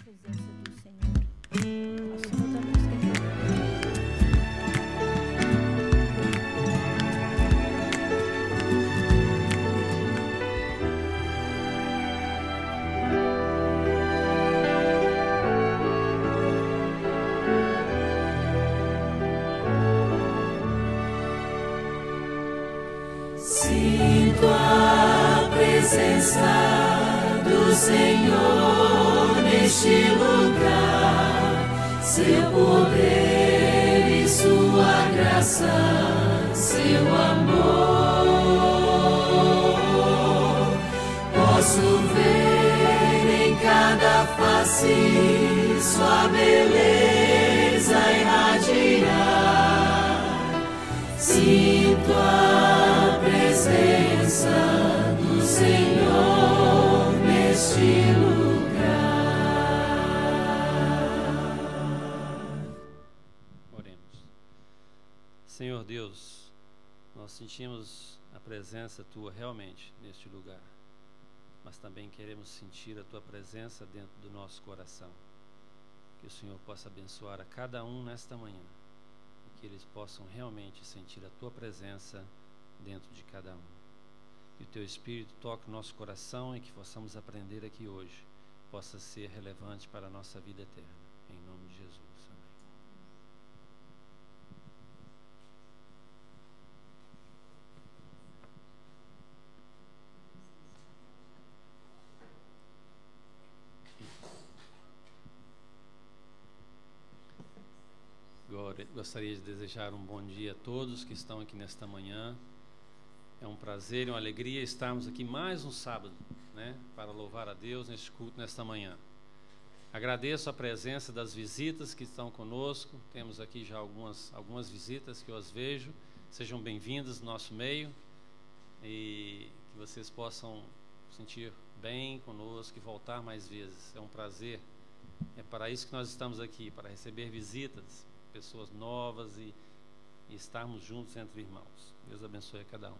presença do Senhor. Nós somos a música de Sinto a presença do Senhor neste lugar, seu poder e sua graça, seu amor. Posso ver em cada face sua beleza irradiar. Sinto a presença do Senhor neste lugar. Oremos. Senhor Deus, nós sentimos a presença Tua realmente neste lugar, mas também queremos sentir a Tua presença dentro do nosso coração. Que o Senhor possa abençoar a cada um nesta manhã, que eles possam realmente sentir a Tua presença dentro de cada um. Que o Teu Espírito toque o nosso coração e que possamos aprender aqui hoje, possa ser relevante para a nossa vida eterna. Em nome de Jesus. Amém. Gostaria de desejar um bom dia a todos que estão aqui nesta manhã. É um prazer e uma alegria estarmos aqui mais um sábado, né, para louvar a Deus neste culto nesta manhã. Agradeço a presença das visitas que estão conosco. Temos aqui já algumas visitas que eu as vejo. Sejam bem-vindas no nosso meio e que vocês possam sentir bem conosco e voltar mais vezes. É um prazer. É para isso que nós estamos aqui, para receber visitas, pessoas novas e estarmos juntos entre irmãos. Deus abençoe a cada um.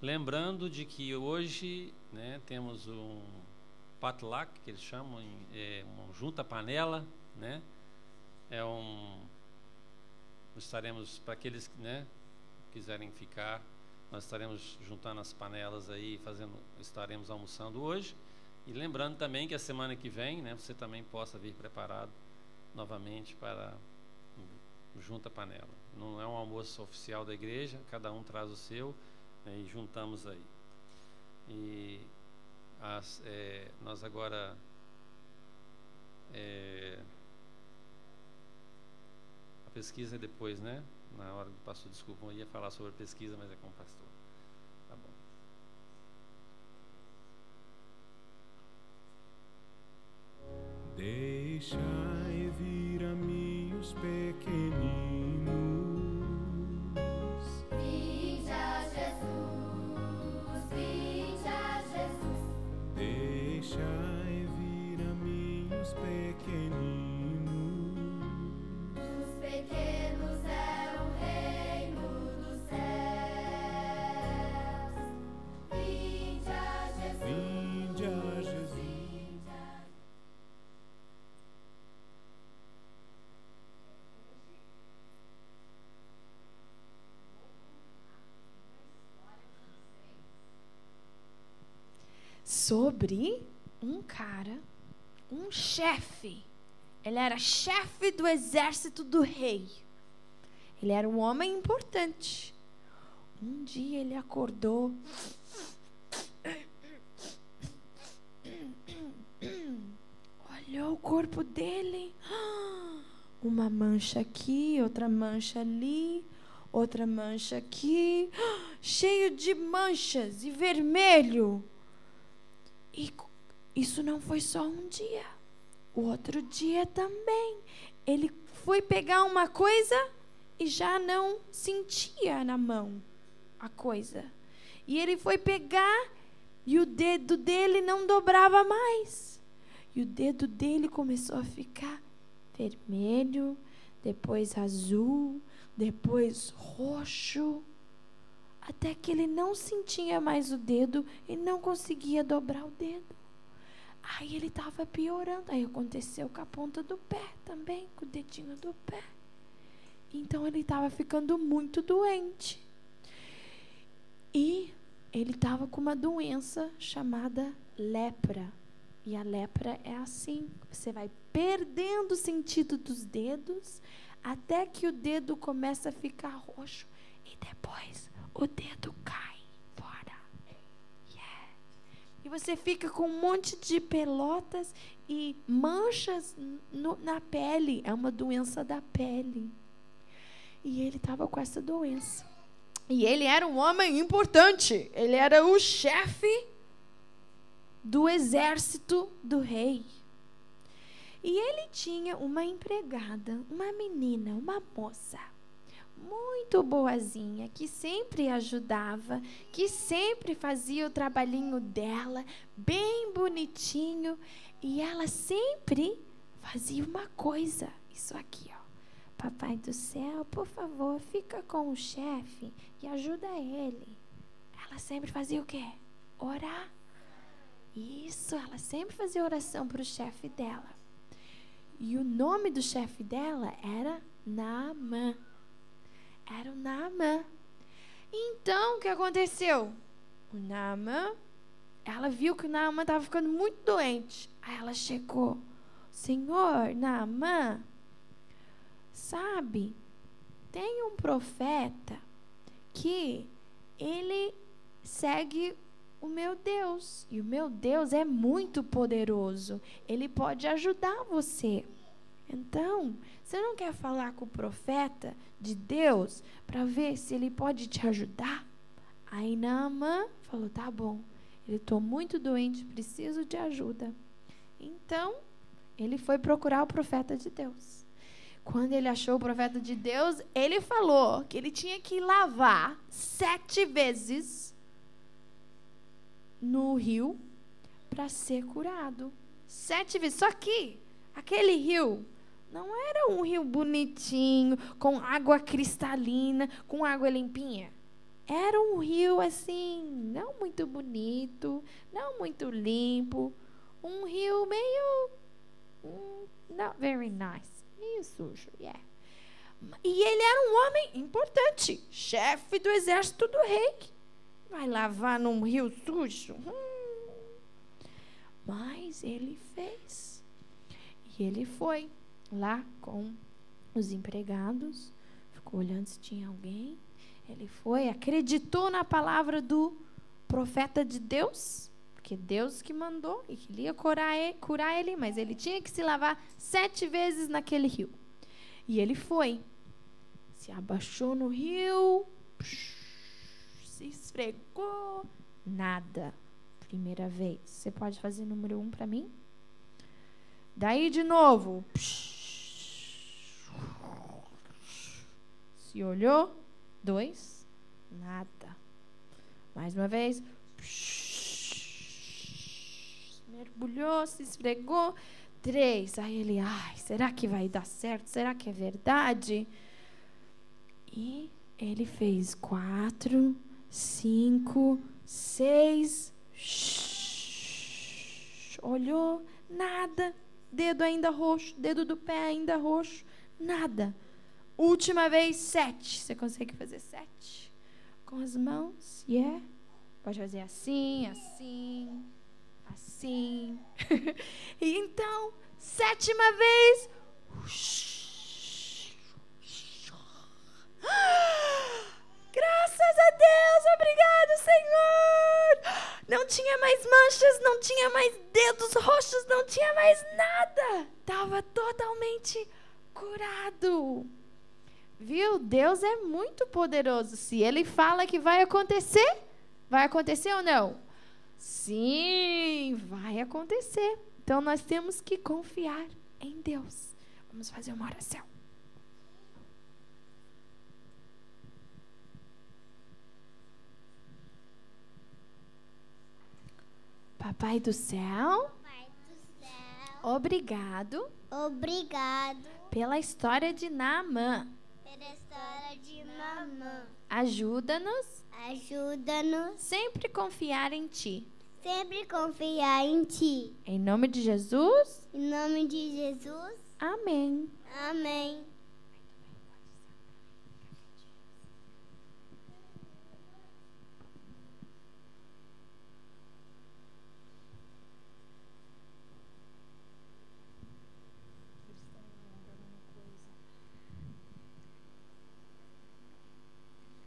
Lembrando de que hoje, né, temos um potluck, que eles chamam, um junta-panela, né? Estaremos, para aqueles que, né, quiserem ficar, nós estaremos juntando as panelas aí, estaremos almoçando hoje. E lembrando também que a semana que vem, né, você também possa vir preparado novamente para junta panela. Não é um almoço oficial da igreja, cada um traz o seu, né, e juntamos aí. E nós agora a pesquisa é depois, né? Na hora do pastor, desculpa, eu ia falar sobre a pesquisa, mas é com o pastor. Tá bom. Deixai vir a mim os pequeninos. Vinde a Jesus, vinde a Jesus. Deixai vir a mim os pequeninos. Os pequenos é o reino dos céus. Vinde a Jesus. Vinde a Jesus. sobre um cara, um chefe. Ele era chefe do exército do rei. Ele era um homem importante. Um dia ele acordou. Olhou o corpo dele. Uma mancha aqui, outra mancha ali, outra mancha aqui, cheio de manchas e vermelho. E isso não foi só um dia. O outro dia também. Ele foi pegar uma coisa e já não sentia na mão a coisa. E ele foi pegar e o dedo dele não dobrava mais. E o dedo dele começou a ficar vermelho, depois azul, depois roxo. Até que ele não sentia mais o dedo e não conseguia dobrar o dedo. Aí ele estava piorando. Aí aconteceu com a ponta do pé também, com o dedinho do pé. Então ele estava ficando muito doente. E ele estava com uma doença chamada lepra. E a lepra é assim: você vai perdendo o sentido dos dedos até que o dedo começa a ficar roxo e depois o dedo cai fora. Yeah. E você fica com um monte de pelotas e manchas na pele. É uma doença da pele. E ele estava com essa doença. E ele era um homem importante. Ele era o chefe do exército do rei. E ele tinha uma empregada, uma menina, uma moça, muito boazinha, que sempre ajudava, que sempre fazia o trabalhinho dela, bem bonitinho. E ela sempre fazia uma coisa, isso aqui, ó. Papai do céu, por favor, fica com o chefe e ajuda ele. Ela sempre fazia o quê? Orar. Isso, ela sempre fazia oração para o chefe dela. E o nome do chefe dela era Naamã. Era o Naamã. Então, o que aconteceu? O Naamã, ela viu que o Naamã estava ficando muito doente. Aí ela chegou: Senhor Naamã, sabe, tem um profeta que ele segue o meu Deus. E o meu Deus é muito poderoso. Ele pode ajudar você. Então, você não quer falar com o profeta de Deus para ver se ele pode te ajudar? Aí Naamã falou: tá bom, eu estou muito doente, preciso de ajuda. Então, ele foi procurar o profeta de Deus. Quando ele achou o profeta de Deus, ele falou que ele tinha que lavar 7 vezes no rio para ser curado. 7 vezes. Só que aquele rio não era um rio bonitinho, com água cristalina, com água limpinha. Era um rio assim, não muito bonito, não muito limpo. Um rio meio... not very nice. Meio sujo, yeah. E ele era um homem importante, chefe do exército do rei. Vai lavar num rio sujo? Mas ele fez. E ele foi lá com os empregados, ficou olhando se tinha alguém. Ele foi, acreditou na palavra do profeta de Deus, porque Deus que mandou e queria curar ele, mas ele tinha que se lavar 7 vezes naquele rio. E ele foi, se abaixou no rio, se esfregou, nada. Primeira vez. Você pode fazer número 1 para mim? Daí de novo. Se olhou. 2. Nada. Mais uma vez. Mergulhou, se esfregou. 3. Aí ele, será que vai dar certo? Será que é verdade? E ele fez 4, 5, 6. Olhou, nada. Dedo ainda roxo, dedo do pé ainda roxo, nada. Última vez, 7. Você consegue fazer 7? Com as mãos, yeah. Pode fazer assim, assim, assim. E então, 7ª vez. Graças a Deus, obrigado, Senhor. Não tinha mais manchas, não tinha mais dedos roxos, não tinha mais nada. Estava totalmente curado. Viu? Deus é muito poderoso. Se Ele fala que vai acontecer ou não? Sim, vai acontecer. Então nós temos que confiar em Deus. Vamos fazer uma oração. Papai do céu, obrigado pela história de Naamã. Ajuda-nos sempre confiar em Ti. sempre confiar em Ti. Em nome de Jesus, Em nome de Jesus, amém. amém.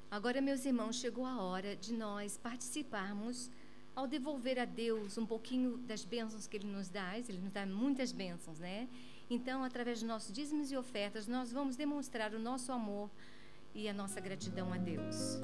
Agora, meus irmãos, chegou a hora de nós participarmos ao devolver a Deus um pouquinho das bênçãos que Ele nos dá. Ele nos dá muitas bênçãos, né? Então, através dos nossos dízimos e ofertas, nós vamos demonstrar o nosso amor e a nossa gratidão a Deus.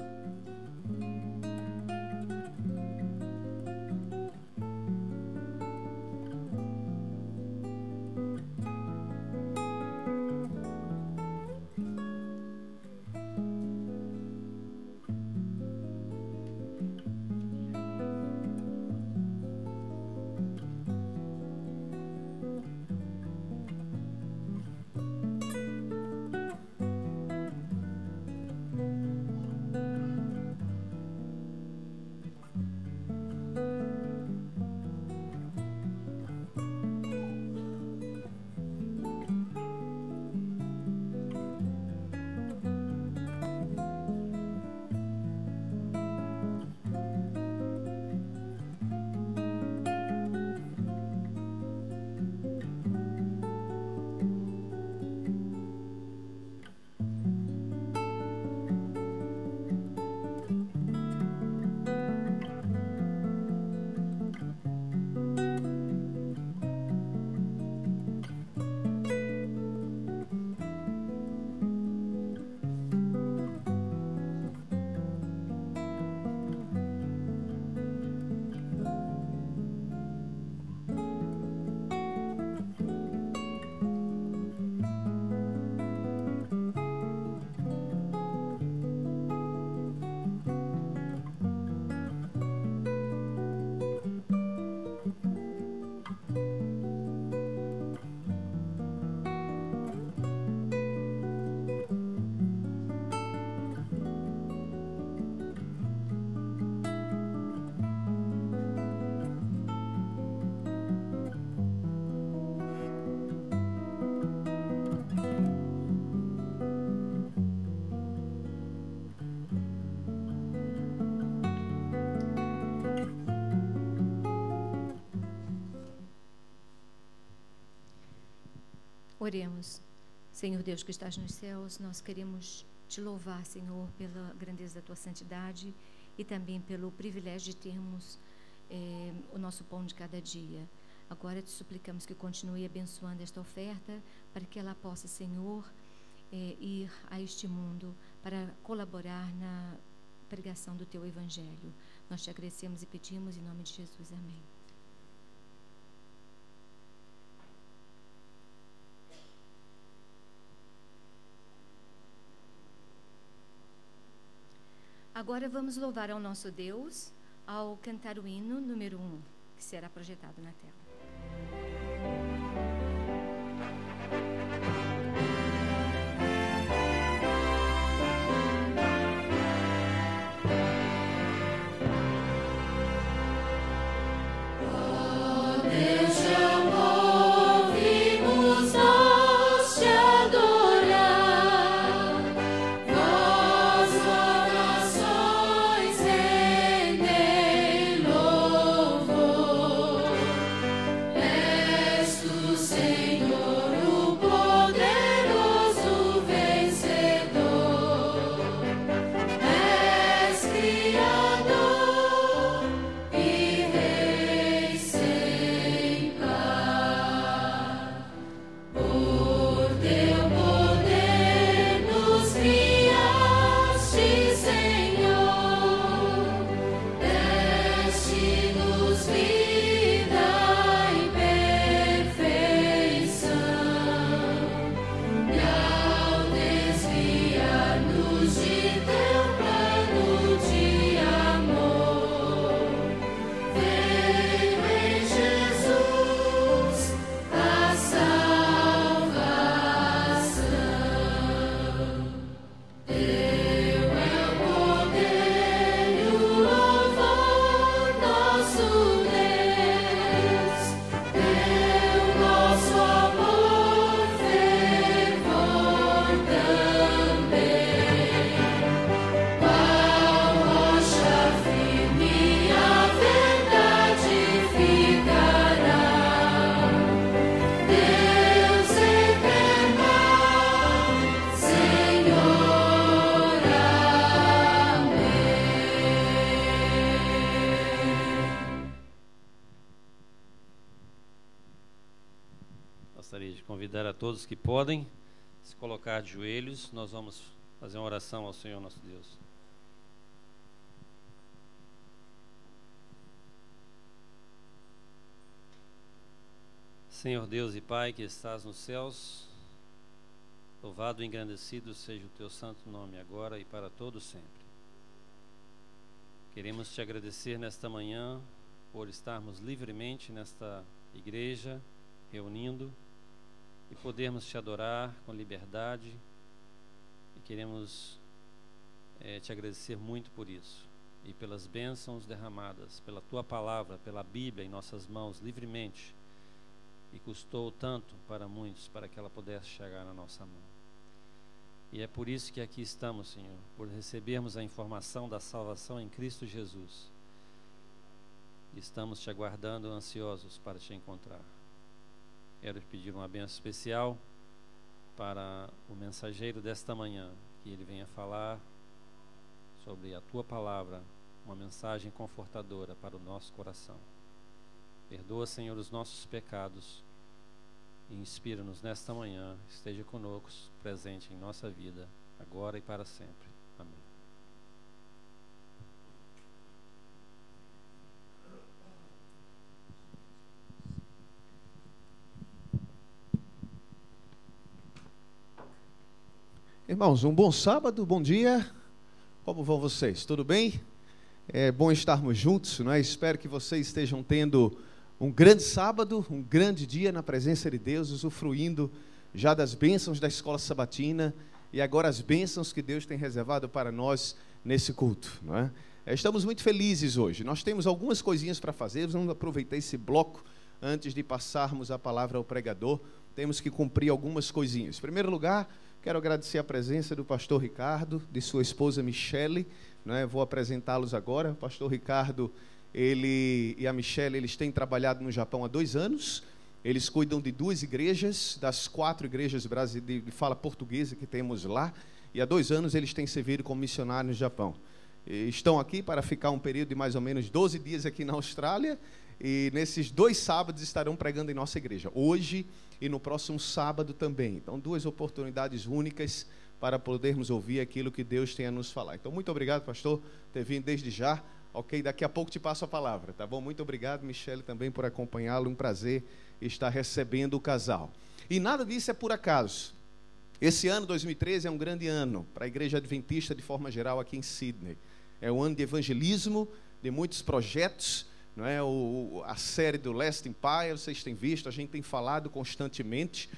Oremos. Senhor Deus que estás nos céus, nós queremos te louvar, Senhor, pela grandeza da tua santidade e também pelo privilégio de termos o nosso pão de cada dia. Agora te suplicamos que continue abençoando esta oferta para que ela possa, Senhor, ir a este mundo para colaborar na pregação do teu evangelho. Nós te agradecemos e pedimos em nome de Jesus. Amém. Agora vamos louvar ao nosso Deus ao cantar o hino número 1, que será projetado na tela. Say Gostaria de convidar a todos que podem se colocar de joelhos. Nós vamos fazer uma oração ao Senhor nosso Deus. Senhor Deus e Pai que estás nos céus, louvado e engrandecido seja o teu santo nome agora e para todo sempre. Queremos te agradecer nesta manhã por estarmos livremente nesta igreja, reunindo e podermos te adorar com liberdade, e queremos te agradecer muito por isso e pelas bênçãos derramadas, pela tua palavra, pela Bíblia em nossas mãos livremente, e custou tanto para muitos para que ela pudesse chegar na nossa mão. E é por isso que aqui estamos, Senhor, por recebermos a informação da salvação em Cristo Jesus. Estamos te aguardando, ansiosos para te encontrar. Quero te pedir uma bênção especial para o mensageiro desta manhã, que ele venha falar sobre a tua palavra, uma mensagem confortadora para o nosso coração. Perdoa, Senhor, os nossos pecados e inspira-nos nesta manhã. Esteja conosco, presente em nossa vida, agora e para sempre. Amém. Irmãos, um bom sábado, bom dia. Como vão vocês? Tudo bem? É bom estarmos juntos, não é? Espero que vocês estejam tendo um grande sábado, um grande dia na presença de Deus, usufruindo já das bênçãos da escola sabatina e agora as bênçãos que Deus tem reservado para nós nesse culto, não é? Estamos muito felizes hoje. Nós temos algumas coisinhas para fazer. Vamos aproveitar esse bloco antes de passarmos a palavra ao pregador. Temos que cumprir algumas coisinhas. Em primeiro lugar, quero agradecer a presença do pastor Ricardo, de sua esposa Michele, não é? Vou apresentá-los agora. O pastor Ricardo, ele e a Michele, eles têm trabalhado no Japão há 2 anos. Eles cuidam de 2 igrejas, das 4 igrejas de fala portuguesa que temos lá. E há 2 anos eles têm servido como missionários no Japão. E estão aqui para ficar um período de mais ou menos 12 dias aqui na Austrália. E nesses 2 sábados estarão pregando em nossa igreja. Hoje e no próximo sábado também. Então, 2 oportunidades únicas para podermos ouvir aquilo que Deus tem a nos falar. Então, muito obrigado, pastor, por ter vindo desde já. Ok, daqui a pouco te passo a palavra, tá bom? Muito obrigado, Michele, também por acompanhá-lo. Um prazer estar recebendo o casal. E nada disso é por acaso. Esse ano, 2013, é um grande ano para a Igreja Adventista de forma geral aqui em Sydney. É um ano de evangelismo, de muitos projetos, não é? A série do Last Empire, vocês têm visto, a gente tem falado constantemente.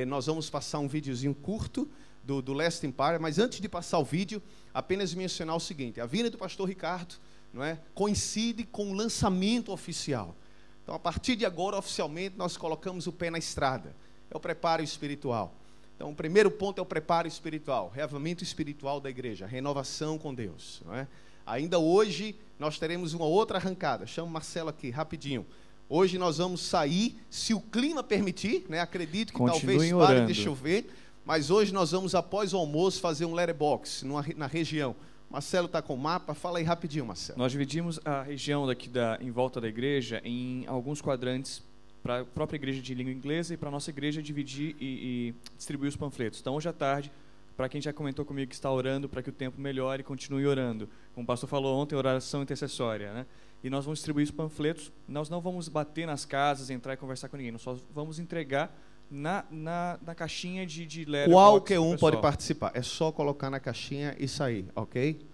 Nós vamos passar um videozinho curto do Last Empire, mas antes de passar o vídeo, apenas mencionar o seguinte: a vinda do pastor Ricardo, não é, coincide com o lançamento oficial. Então, a partir de agora, oficialmente, nós colocamos o pé na estrada. É o preparo espiritual. Então, o primeiro ponto é o preparo espiritual, reavivamento espiritual da igreja, renovação com Deus, não é? Ainda hoje, nós teremos uma outra arrancada. Chama o Marcelo aqui, rapidinho. Hoje nós vamos sair, se o clima permitir, né? Acredito que talvez pare de chover, mas hoje nós vamos, após o almoço, fazer um letterbox na região. Marcelo está com o mapa, fala aí rapidinho, Marcelo. Nós dividimos a região daqui em volta da igreja em alguns quadrantes para a própria igreja de língua inglesa e para a nossa igreja dividir e distribuir os panfletos. Então, hoje à tarde, para quem já comentou comigo que está orando para que o tempo melhore, continue orando. Como o pastor falou ontem, oração intercessória, né? E nós vamos distribuir os panfletos. Nós não vamos bater nas casas, entrar e conversar com ninguém. Nós só vamos entregar na caixinha de letterbox. Qualquer um pode participar. É só colocar na caixinha e sair, ok?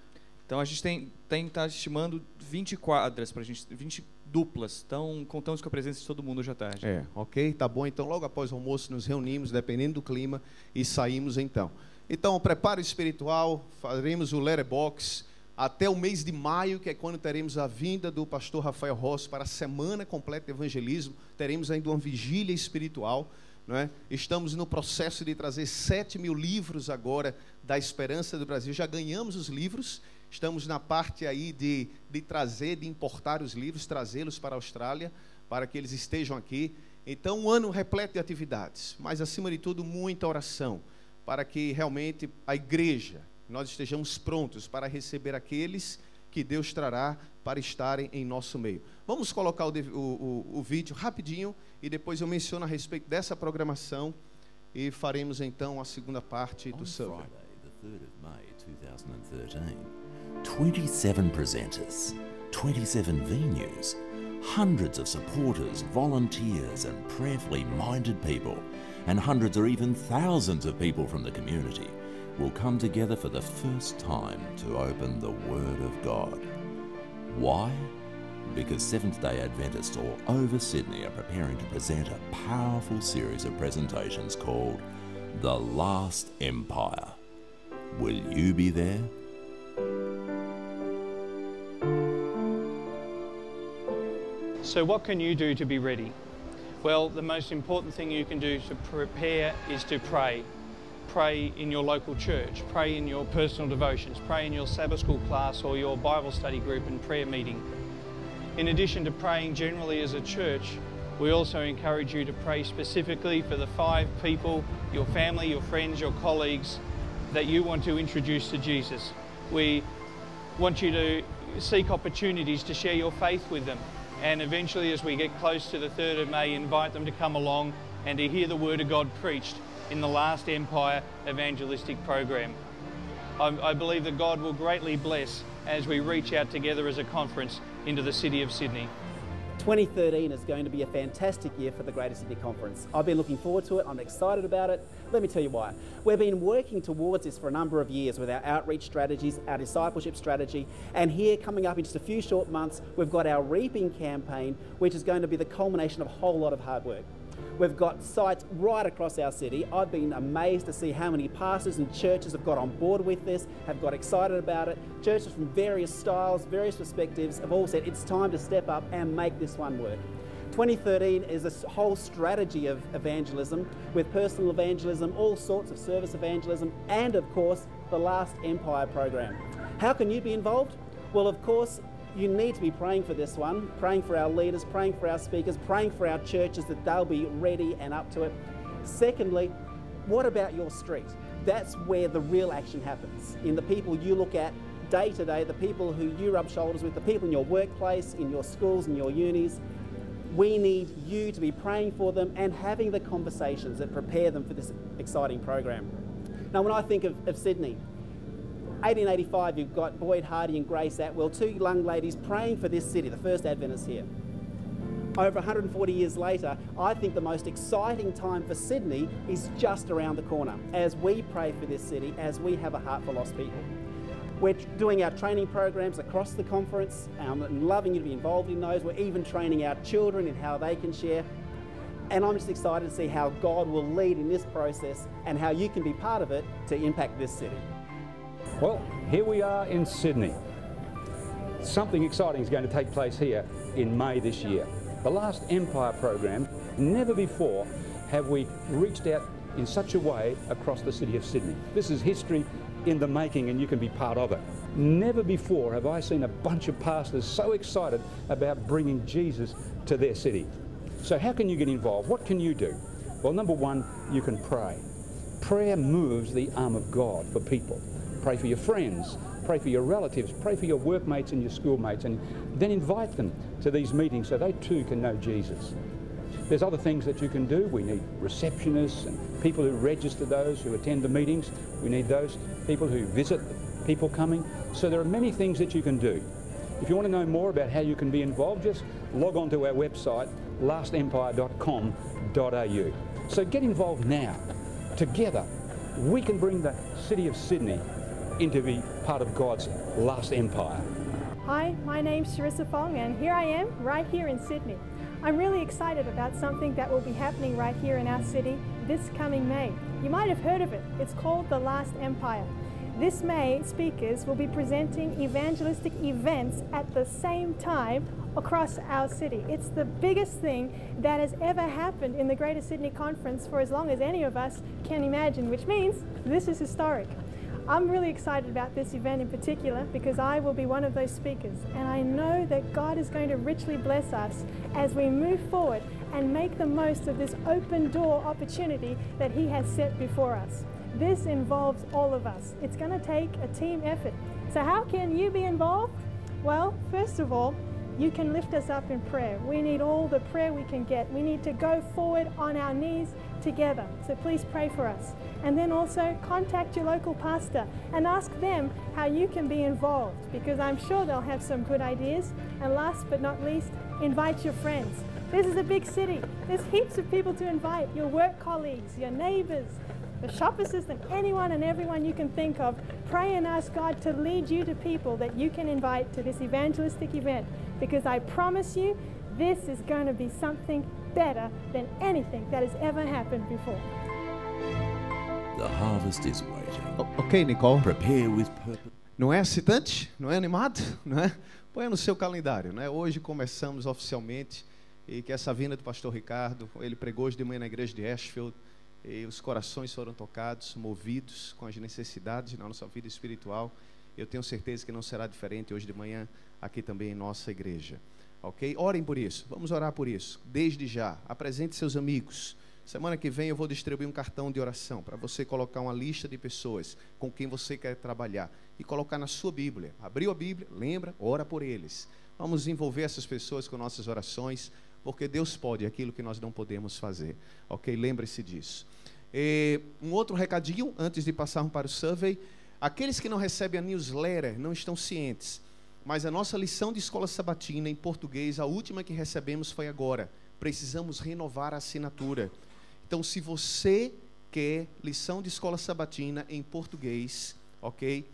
Então, a gente está estimando 20 quadras para a gente, 20 duplas. Então, contamos com a presença de todo mundo hoje à tarde. Ok? Tá bom. Então, logo após o almoço, nos reunimos, dependendo do clima, e saímos então. Então, o preparo espiritual, faremos o letterbox até o mês de maio, que é quando teremos a vinda do pastor Rafael Rossi para a semana completa de evangelismo. Teremos ainda uma vigília espiritual, não é? Estamos no processo de trazer 7.000 livros agora da Esperança do Brasil. Já ganhamos os livros, estamos na parte aí de trazer, de importar os livros, trazê-los para a Austrália, para que eles estejam aqui. Então, um ano repleto de atividades, mas acima de tudo, muita oração, para que realmente a igreja, nós estejamos prontos para receber aqueles que Deus trará para estarem em nosso meio. Vamos colocar o vídeo rapidinho e depois eu menciono a respeito dessa programação e faremos então a segunda parte do sermão. Friday, the 3rd of May 2013, 27 presenters, 27 venues, hundreds of supporters, volunteers and prayerfully minded people, and hundreds or even thousands of people from the community will come together for the first time to open the Word of God. Why? Because Seventh-day Adventists all over Sydney are preparing to present a powerful series of presentations called The Last Empire. Will you be there? So what can you do to be ready? Well, the most important thing you can do to prepare is to pray. Pray in your local church, pray in your personal devotions, pray in your Sabbath school class or your Bible study group and prayer meeting. In addition to praying generally as a church, we also encourage you to pray specifically for the 5 people, your family, your friends, your colleagues, that you want to introduce to Jesus. We want you to seek opportunities to share your faith with them, and eventually, as we get close to the 3rd of May, invite them to come along and to hear the Word of God preached in the Last Empire evangelistic program. I believe that God will greatly bless as we reach out together as a conference into the city of Sydney. 2013 is going to be a fantastic year for the Greater Sydney Conference. I've been looking forward to it, I'm excited about it. Let me tell you why. We've been working towards this for a number of years with our outreach strategies, our discipleship strategy, and here coming up in just a few short months, we've got our Reaping campaign, which is going to be the culmination of a whole lot of hard work. We've got sites right across our city. I've been amazed to see how many pastors and churches have got on board with this, have got excited about it. Churches from various styles, various perspectives have all said it's time to step up and make this one work. 2013 is a whole strategy of evangelism, with personal evangelism, all sorts of service evangelism, and of course, the Last Empire program. How can you be involved? Well, of course, you need to be praying for this one, praying for our leaders, praying for our speakers, praying for our churches that they'll be ready and up to it. Secondly, what about your street? That's where the real action happens. In the people you look at day to day, the people who you rub shoulders with, the people in your workplace, in your schools, in your unis. We need you to be praying for them and having the conversations that prepare them for this exciting program. Now, when I think of Sydney, 1885, you've got Boyd Hardy and Grace Atwell, 2 young ladies praying for this city, the first Adventists here. Over 140 years later, I think the most exciting time for Sydney is just around the corner as we pray for this city, as we have a heart for lost people. We're doing our training programs across the conference, and loving you to be involved in those. We're even training our children in how they can share. And I'm just excited to see how God will lead in this process and how you can be part of it to impact this city. Well, here we are in Sydney. Something exciting is going to take place here in May this year. The Last Empire program, never before have we reached out in such a way across the city of Sydney. This is history in the making, and you can be part of it. Never before have I seen a bunch of pastors so excited about bringing Jesus to their city. So how can you get involved? What can you do? Well, number one, you can pray. Prayer moves the arm of God for people. Pray for your friends, pray for your relatives, pray for your workmates and your schoolmates, and then invite them to these meetings so they too can know Jesus. There's other things that you can do. We need receptionists and people who register those who attend the meetings. We need those people who visit the people coming. So there are many things that you can do. If you want to know more about how you can be involved, just log on to our website, lastempire.com.au. So get involved now. Together, we can bring the city of Sydney into be part of God's last empire. Hi, my name's Sharissa Fong, and here I am, right here in Sydney. I'm really excited about something that will be happening right here in our city this coming May. You might have heard of it. It's called the Last Empire. This May, speakers will be presenting evangelistic events at the same time across our city. It's the biggest thing that has ever happened in the Greater Sydney Conference for as long as any of us can imagine, which means this is historic. I'm really excited about this event in particular because I will be one of those speakers, and I know that God is going to richly bless us as we move forward and make the most of this open door opportunity that He has set before us. This involves all of us. It's going to take a team effort. So how can you be involved? Well, first of all, you can lift us up in prayer. We need all the prayer we can get. We need to go forward on our knees together. So please pray for us. And then also contact your local pastor and ask them how you can be involved, because I'm sure they'll have some good ideas. And last but not least, invite your friends. This is a big city. There's heaps of people to invite. Your work colleagues, your neighbors, the shop assistant, anyone and everyone you can think of. Pray and ask God to lead you to people that you can invite to this evangelistic event, because I promise you, this is going to be something better than anything that has ever happened before. The harvest is waiting. Ok, Nicole. Prepare with purpose. Não é excitante? Não é animado? Não é? Põe no seu calendário, né? Hoje começamos oficialmente, e que essa vinda do pastor Ricardo, ele pregou hoje de manhã na igreja de Ashfield, e os corações foram tocados, movidos com as necessidades na nossa vida espiritual. Eu tenho certeza que não será diferente hoje de manhã aqui também em nossa igreja. Ok? Orem por isso, vamos orar por isso, desde já. Apresente seus amigos. Semana que vem eu vou distribuir um cartão de oração para você colocar uma lista de pessoas com quem você quer trabalhar e colocar na sua Bíblia. Abriu a Bíblia, lembra, ora por eles. Vamos envolver essas pessoas com nossas orações, porque Deus pode aquilo que nós não podemos fazer. Ok? Lembre-se disso. Um outro recadinho antes de passarmos para o survey. Aqueles que não recebem a newsletter não estão cientes, mas a nossa lição de escola sabatina em português, a última que recebemos foi agora. Precisamos renovar a assinatura. Então, se você quer lição de escola sabatina em português, ok?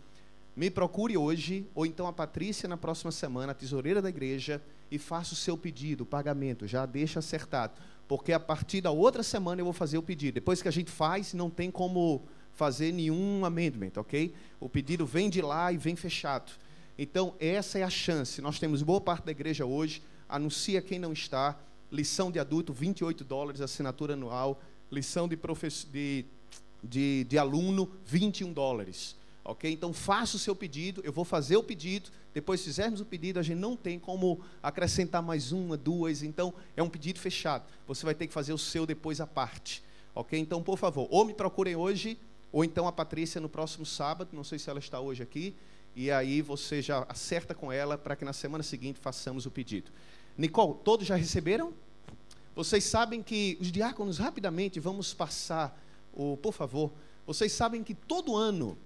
Me procure hoje, ou então a Patrícia na próxima semana, a tesoureira da igreja, e faça o seu pedido, o pagamento, já deixa acertado. Porque a partir da outra semana eu vou fazer o pedido. Depois que a gente faz, não tem como fazer nenhum amendment, ok? O pedido vem de lá e vem fechado. Então, essa é a chance. Nós temos boa parte da igreja hoje. Anuncia quem não está. Lição de adulto, $28, assinatura anual. Lição de aluno, $21. Ok? Então, faça o seu pedido. Eu vou fazer o pedido. Depois, se fizermos o pedido, a gente não tem como acrescentar mais uma, duas. Então, é um pedido fechado. Você vai ter que fazer o seu depois à parte. Ok? Então, por favor, ou me procurem hoje, ou então a Patrícia no próximo sábado. Não sei se ela está hoje aqui. E aí você já acerta com ela para que na semana seguinte façamos o pedido. Nicole, todos já receberam? Vocês sabem que os diáconos, rapidamente, vamos passar, por favor, vocês sabem que todo ano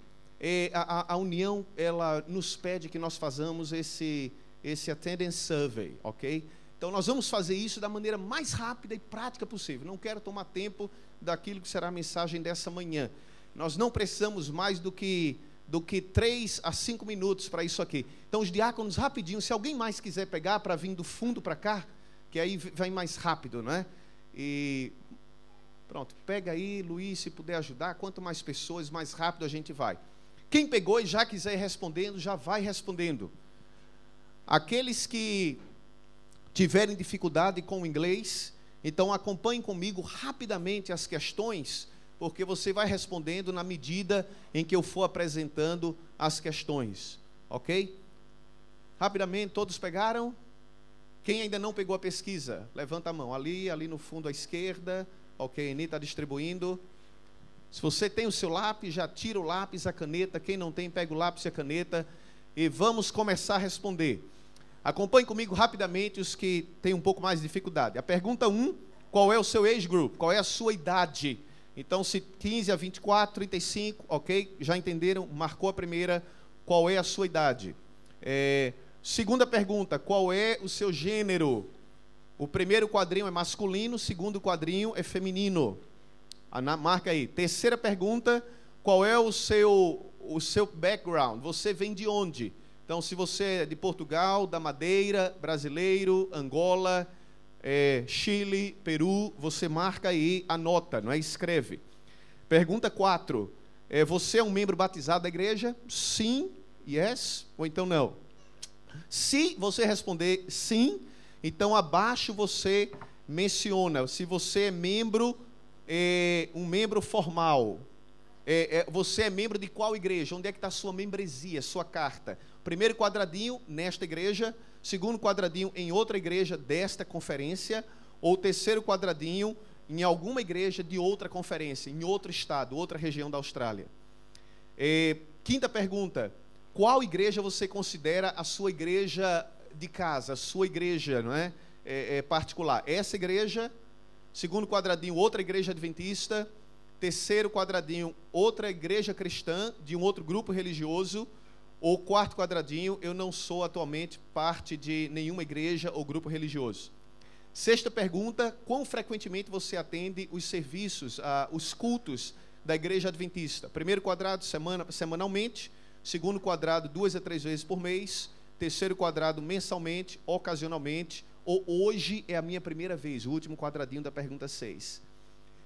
a União, ela nos pede que nós façamos esse attendance survey, ok? Então nós vamos fazer isso da maneira mais rápida e prática possível. Não quero tomar tempo daquilo que será a mensagem dessa manhã. Nós não precisamos mais do que 3 a 5 minutos para isso aqui. Então os diáconos, rapidinho, se alguém mais quiser pegar para vir do fundo para cá, que aí vai mais rápido, não é? E pronto, pega aí, Luiz, se puder ajudar, quanto mais pessoas, mais rápido a gente vai. Quem pegou e já quiser ir respondendo, já vai respondendo. Aqueles que tiverem dificuldade com o inglês, então acompanhem comigo rapidamente as questões, porque você vai respondendo na medida em que eu for apresentando as questões, ok? Rapidamente, todos pegaram? Quem ainda não pegou a pesquisa, levanta a mão, ali no fundo à esquerda, ok, Eni está distribuindo. Se você tem o seu lápis, já tira o lápis, a caneta, quem não tem, pega o lápis e a caneta, e vamos começar a responder. Acompanhe comigo rapidamente os que têm um pouco mais de dificuldade. A pergunta 1, qual é o seu age group, qual é a sua idade? Então, se 15 a 24, 35, ok? Já entenderam? Marcou a primeira. Qual é a sua idade? Segunda pergunta, qual é o seu gênero? O primeiro quadrinho é masculino, o segundo quadrinho é feminino. Marca aí. Terceira pergunta, qual é o seu background? Você vem de onde? Então, se você é de Portugal, da Madeira, brasileiro, Angola, Chile, Peru, você marca aí, anota, não é? Escreve. Pergunta 4. Você é um membro batizado da igreja? Sim, yes, ou então não? Se você responder sim, então abaixo você menciona, se você é membro, um membro formal. Você é membro de qual igreja? Onde é que está a sua membresia, sua carta? Primeiro quadradinho, nesta igreja. Segundo quadradinho, em outra igreja desta conferência. Ou terceiro quadradinho, em alguma igreja de outra conferência, em outro estado, outra região da Austrália. Quinta pergunta, qual igreja você considera a sua igreja de casa, a sua igreja, não é? Particular. Essa igreja, segundo quadradinho, outra igreja adventista, terceiro quadradinho, outra igreja cristã de um outro grupo religioso, ou quarto quadradinho, eu não sou atualmente parte de nenhuma igreja ou grupo religioso. Sexta pergunta, quão frequentemente você atende os serviços, os cultos da igreja adventista? Primeiro quadrado, semanalmente. Segundo quadrado, 2 a 3 vezes por mês. Terceiro quadrado, mensalmente, ocasionalmente. Ou hoje é a minha primeira vez, o último quadradinho da pergunta 6.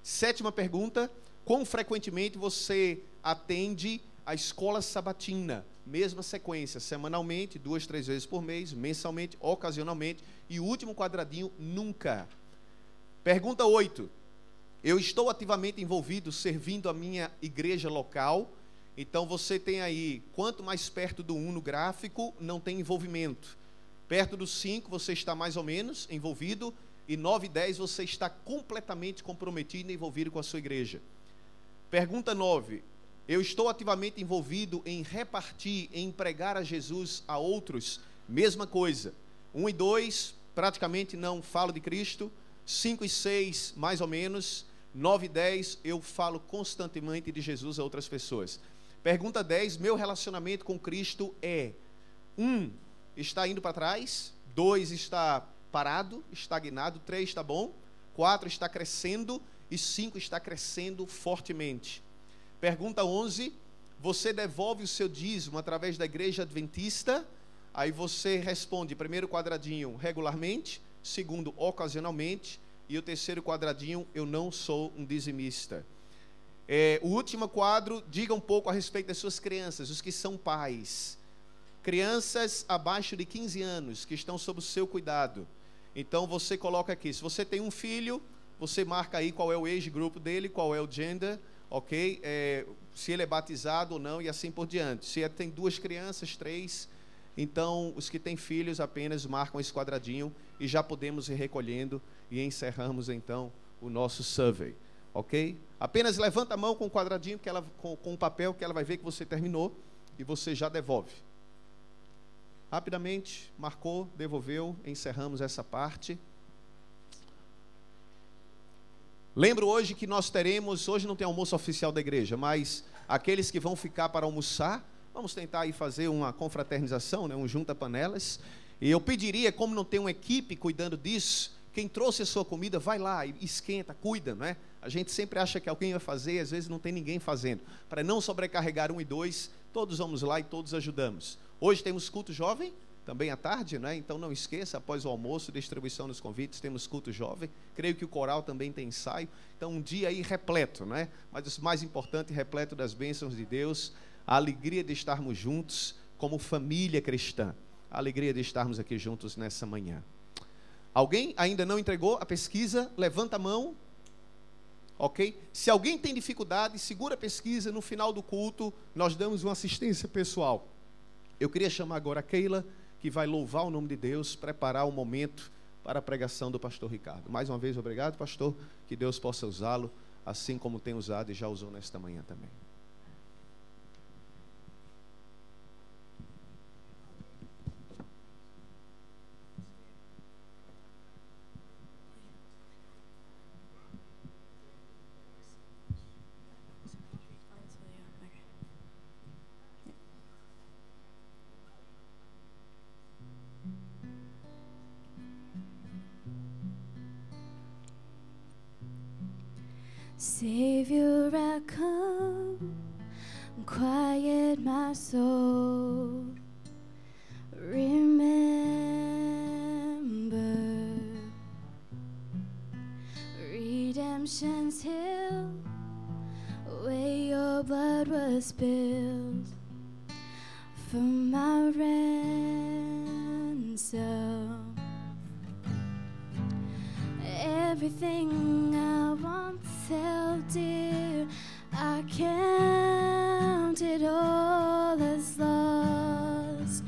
Sétima pergunta, quão frequentemente você atende a escola sabatina? Mesma sequência, semanalmente, 2 a 3 vezes por mês, mensalmente, ocasionalmente. E o último quadradinho, nunca. Pergunta 8. Eu estou ativamente envolvido servindo a minha igreja local. Então você tem aí, quanto mais perto do 1 no gráfico, não tem envolvimento. Perto do 5 você está mais ou menos envolvido. E 9 e 10 você está completamente comprometido e envolvido com a sua igreja. Pergunta 9. Eu estou ativamente envolvido em repartir, em pregar a Jesus a outros. Mesma coisa. 1 e 2, praticamente não falo de Cristo. 5 e 6, mais ou menos. 9 e 10, eu falo constantemente de Jesus a outras pessoas. Pergunta 10, meu relacionamento com Cristo é: 1, está indo para trás. 2, está parado, estagnado. 3, está bom. 4, está crescendo. E 5, está crescendo fortemente. Pergunta 11, você devolve o seu dízimo através da igreja adventista? Aí você responde, primeiro quadradinho, regularmente. Segundo, ocasionalmente. E o terceiro quadradinho, eu não sou um dizimista. O último quadro, diga um pouco a respeito das suas crianças, os que são pais. Crianças abaixo de 15 anos, que estão sob o seu cuidado. Então você coloca aqui, se você tem um filho, você marca aí qual é o age group dele, qual é o gender, ok? Se ele é batizado ou não e assim por diante. Se tem 2 crianças, 3, então os que têm filhos apenas marcam esse quadradinho e já podemos ir recolhendo e encerramos então o nosso survey, ok? Apenas levanta a mão com o quadradinho, que ela, com o papel, que ela vai ver que você terminou e você já devolve. Rapidamente, marcou, devolveu, encerramos essa parte. Lembro hoje que nós teremos, hoje não tem almoço oficial da igreja, mas aqueles que vão ficar para almoçar, vamos tentar aí fazer uma confraternização, né, um junta-panelas. E eu pediria, como não tem uma equipe cuidando disso, quem trouxe a sua comida, vai lá e esquenta, cuida, não é? A gente sempre acha que alguém vai fazer e às vezes não tem ninguém fazendo. Para não sobrecarregar 1 e 2, todos vamos lá e todos ajudamos. Hoje temos culto jovem, também à tarde, né? Então não esqueça, após o almoço, distribuição dos convites, temos culto jovem. Creio que o coral também tem ensaio. Então um dia aí repleto, né? Mas o mais importante, repleto das bênçãos de Deus, a alegria de estarmos juntos como família cristã. A alegria de estarmos aqui juntos nessa manhã. Alguém ainda não entregou a pesquisa? Levanta a mão. Ok? Se alguém tem dificuldade, segura a pesquisa. No final do culto, nós damos uma assistência pessoal. Eu queria chamar agora a Keila, que vai louvar o nome de Deus, preparar o momento para a pregação do pastor Ricardo. Mais uma vez, obrigado, pastor. Que Deus possa usá-lo, assim como tem usado e já usou nesta manhã também. Savior, I come, quiet my soul. Remember, redemption's hill, where your blood was spilled for my ransom. Everything I once held dear, I count it all as lost.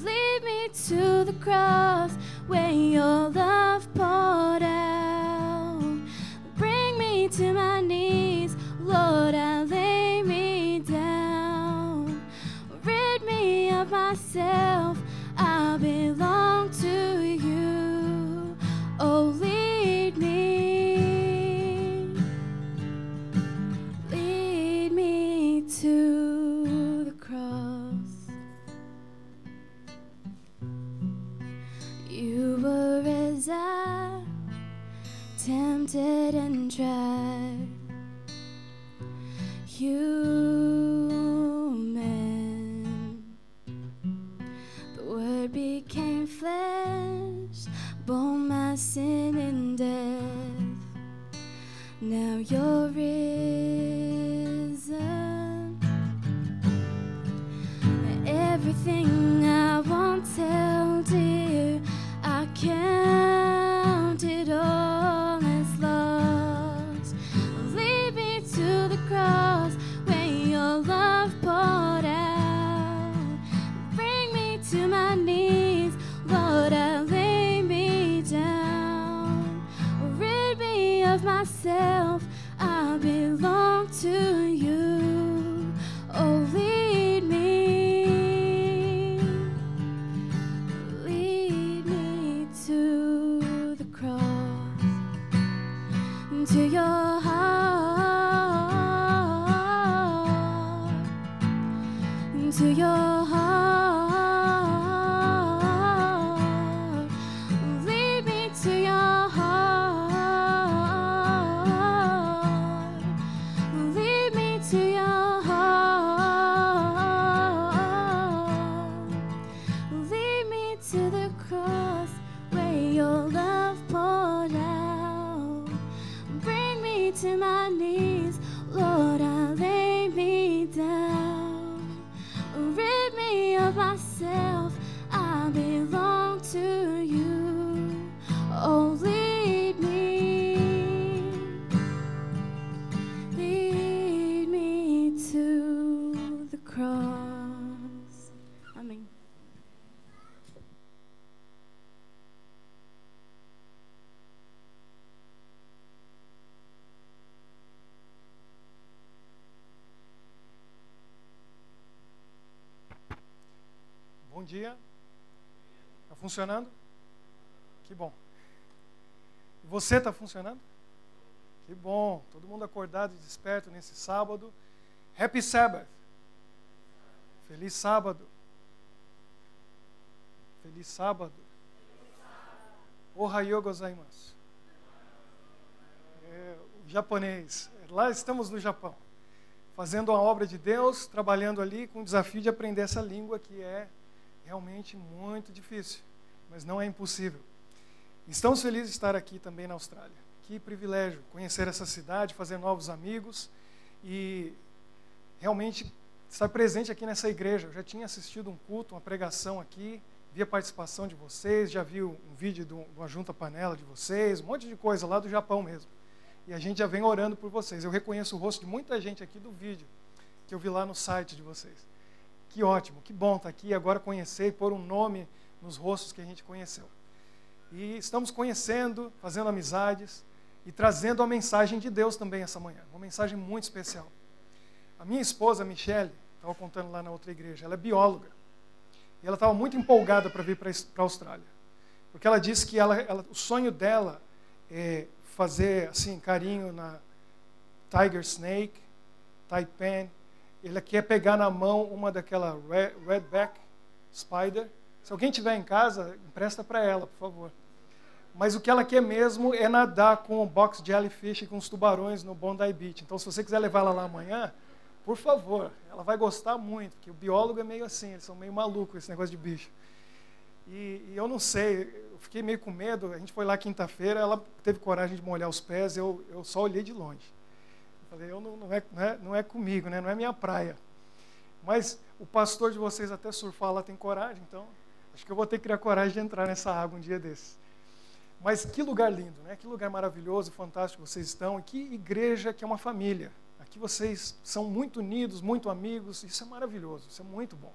Lead me to the cross where your love poured out. Bring me to my knees, Lord, I lay me down. Rid me tempted and tried, human. The Word became flesh, bore my sin and death. Now you're risen. Everything I won't tell to you, I count it all as lost. Lead me to the cross where your love poured out. Bring me to my knees, Lord, I lay me down. Rid me of myself, I belong to you. Oh, lead me to the cross, to your heart, to your heart. Lead me to your heart. Lead me to your heart. Lead me to the cross where your love poured out. Bring me to my knees, Lord, I lay me down. Rid me of myself, I belong to you. Oh, lead me to the cross. Amém. Bom dia. Está funcionando? Que bom. E você está funcionando? Que bom. Todo mundo acordado e desperto nesse sábado. Happy Sabbath. Feliz sábado. Feliz sábado. Ohayou gozaimasu. O japonês. Lá estamos no Japão, fazendo a obra de Deus, trabalhando ali com o desafio de aprender essa língua que é realmente muito difícil, mas não é impossível. Estamos felizes de estar aqui também na Austrália. Que privilégio conhecer essa cidade, fazer novos amigos e realmente estar presente aqui nessa igreja. Eu já tinha assistido um culto, uma pregação aqui, vi a participação de vocês, já vi um vídeo de uma junta panela de vocês, um monte de coisa lá do Japão mesmo. E a gente já vem orando por vocês. Eu reconheço o rosto de muita gente aqui do vídeo que eu vi lá no site de vocês. Que ótimo, que bom estar aqui agora, conhecer e pôr um nome nos rostos que a gente conheceu. E estamos conhecendo, fazendo amizades e trazendo a mensagem de Deus também essa manhã. Uma mensagem muito especial. A minha esposa, Michele, estava contando lá na outra igreja, ela é bióloga. E ela estava muito empolgada para vir para a Austrália. Porque ela disse que o sonho dela é fazer assim, carinho na tiger snake, taipan. Ela quer pegar na mão uma daquela redback spider. Se alguém tiver em casa, empresta para ela, por favor. Mas o que ela quer mesmo é nadar com o box jellyfish e com os tubarões no Bondi Beach. Então, se você quiser levar ela lá amanhã, por favor, ela vai gostar muito, porque o biólogo é meio assim, eles são meio malucos esse negócio de bicho. E eu não sei, eu fiquei meio com medo. A gente foi lá quinta-feira, ela teve coragem de molhar os pés, eu só olhei de longe. Falei, não é comigo, né? Não é minha praia. Mas o pastor de vocês até surfar lá tem coragem, então acho que eu vou ter que criar coragem de entrar nessa água um dia desses. Mas que lugar lindo, né? Que lugar maravilhoso, fantástico vocês estão. E que igreja que é uma família. Aqui vocês são muito unidos, muito amigos. Isso é maravilhoso, isso é muito bom.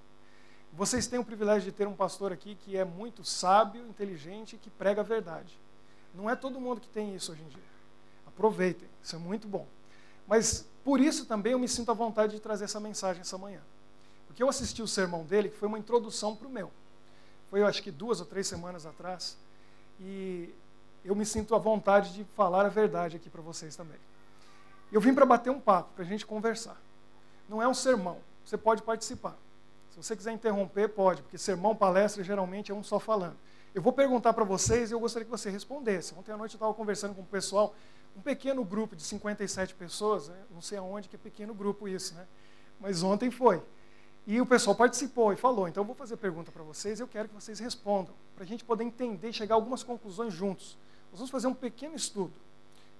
Vocês têm o privilégio de ter um pastor aqui que é muito sábio, inteligente e que prega a verdade. Não é todo mundo que tem isso hoje em dia. Aproveitem, isso é muito bom. Mas por isso também eu me sinto à vontade de trazer essa mensagem essa manhã. Porque eu assisti o sermão dele, que foi uma introdução para o meu. Foi, eu acho que 2 ou 3 semanas atrás. E eu me sinto à vontade de falar a verdade aqui para vocês também. Eu vim para bater um papo, para a gente conversar. Não é um sermão, você pode participar. Se você quiser interromper, pode, porque sermão, palestra, geralmente é um só falando. Eu vou perguntar para vocês e eu gostaria que você respondesse. Ontem à noite eu estava conversando com o pessoal, um pequeno grupo de 57 pessoas, né? Não sei aonde que é pequeno grupo isso, né? Mas ontem foi. E o pessoal participou e falou. Então eu vou fazer pergunta para vocês e eu quero que vocês respondam, para a gente poder entender e chegar a algumas conclusões juntos. Nós vamos fazer um pequeno estudo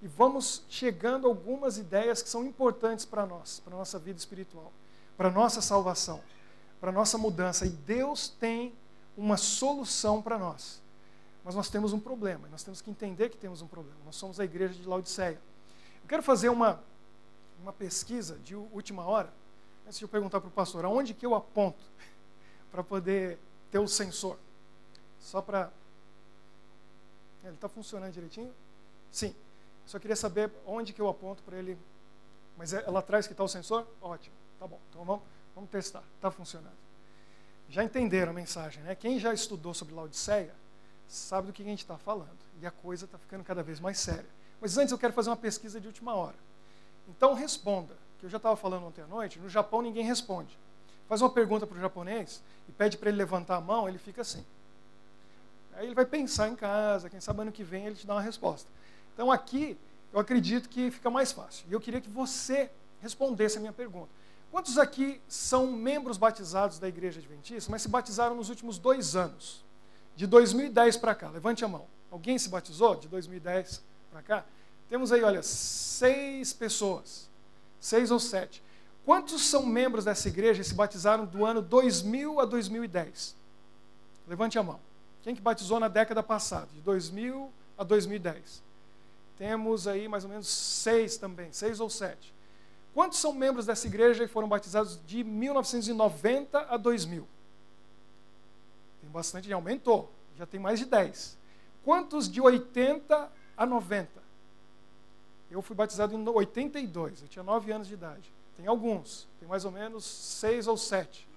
e vamos chegando a algumas ideias que são importantes para nós, para a nossa vida espiritual, para a nossa salvação, para a nossa mudança. E Deus tem uma solução para nós. Mas nós temos um problema, nós temos que entender que temos um problema. Nós somos a igreja de Laodiceia. Eu quero fazer uma pesquisa de última hora, antes de eu perguntar para o pastor, aonde que eu aponto para poder ter o sensor? Só para... Ele está funcionando direitinho? Sim. Só queria saber onde que eu aponto para ele... Mas é lá atrás que está o sensor? Ótimo. Tá bom. Então vamos testar. Está funcionando. Já entenderam a mensagem, né? Quem já estudou sobre Laodiceia sabe do que a gente está falando. E a coisa está ficando cada vez mais séria. Mas antes eu quero fazer uma pesquisa de última hora. Então responda, que eu já estava falando ontem à noite, no Japão ninguém responde. Faz uma pergunta para o japonês e pede para ele levantar a mão, ele fica assim. Aí ele vai pensar em casa, quem sabe ano que vem ele te dá uma resposta. Então aqui eu acredito que fica mais fácil. E eu queria que você respondesse a minha pergunta. Quantos aqui são membros batizados da Igreja Adventista, mas se batizaram nos últimos 2 anos? De 2010 para cá, levante a mão. Alguém se batizou de 2010 para cá? Temos aí, olha, 6 pessoas. 6 ou 7. Quantos são membros dessa igreja e se batizaram do ano 2000 a 2010? Levante a mão. Quem que batizou na década passada, de 2000 a 2010? Temos aí mais ou menos 6 também, 6 ou 7. Quantos são membros dessa igreja e foram batizados de 1990 a 2000? Tem bastante, já aumentou, já tem mais de 10. Quantos de 80 a 90? Eu fui batizado em 82, eu tinha 9 anos de idade. Tem alguns, tem mais ou menos 6 ou 7.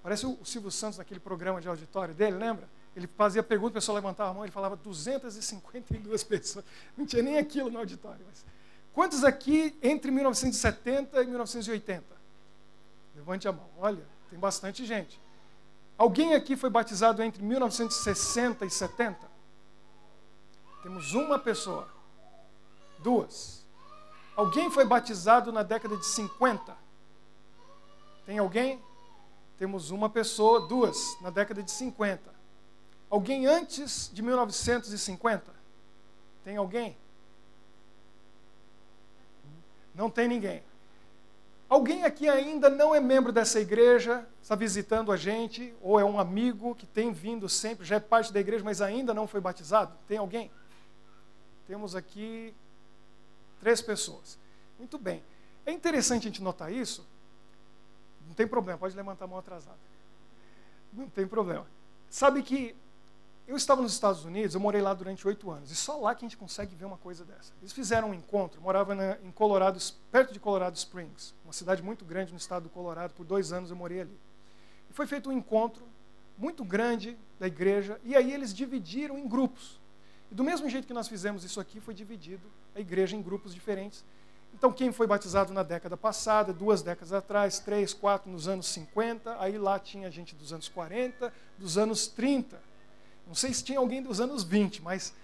Parece o Silvio Santos naquele programa de auditório dele, lembra? Ele fazia pergunta, a pessoa levantava a mão, ele falava 252 pessoas. Não tinha nem aquilo no auditório. Mas... Quantos aqui entre 1970 e 1980? Levante a mão. Olha, tem bastante gente. Alguém aqui foi batizado entre 1960 e 70? Temos uma pessoa. 2. Alguém foi batizado na década de 50? Tem alguém? Temos uma pessoa. 2 na década de 50. Alguém antes de 1950? Tem alguém? Não tem ninguém. Alguém aqui ainda não é membro dessa igreja, está visitando a gente, ou é um amigo que tem vindo sempre, já é parte da igreja, mas ainda não foi batizado? Tem alguém? Temos aqui 3 pessoas. Muito bem. É interessante a gente notar isso. Não tem problema, pode levantar a mão atrasada. Não tem problema. Sabe que eu estava nos Estados Unidos, eu morei lá durante 8 anos, e só lá que a gente consegue ver uma coisa dessa. Eles fizeram um encontro, eu morava em Colorado, perto de Colorado Springs, uma cidade muito grande no estado do Colorado, por 2 anos eu morei ali. E foi feito um encontro muito grande da igreja, e aí eles dividiram em grupos. E do mesmo jeito que nós fizemos isso aqui, foi dividido a igreja em grupos diferentes. Então quem foi batizado na década passada, 2 décadas atrás, 3, 4 nos anos 50, aí lá tinha gente dos anos 40, dos anos 30. Não sei se tinha alguém dos anos 20, mas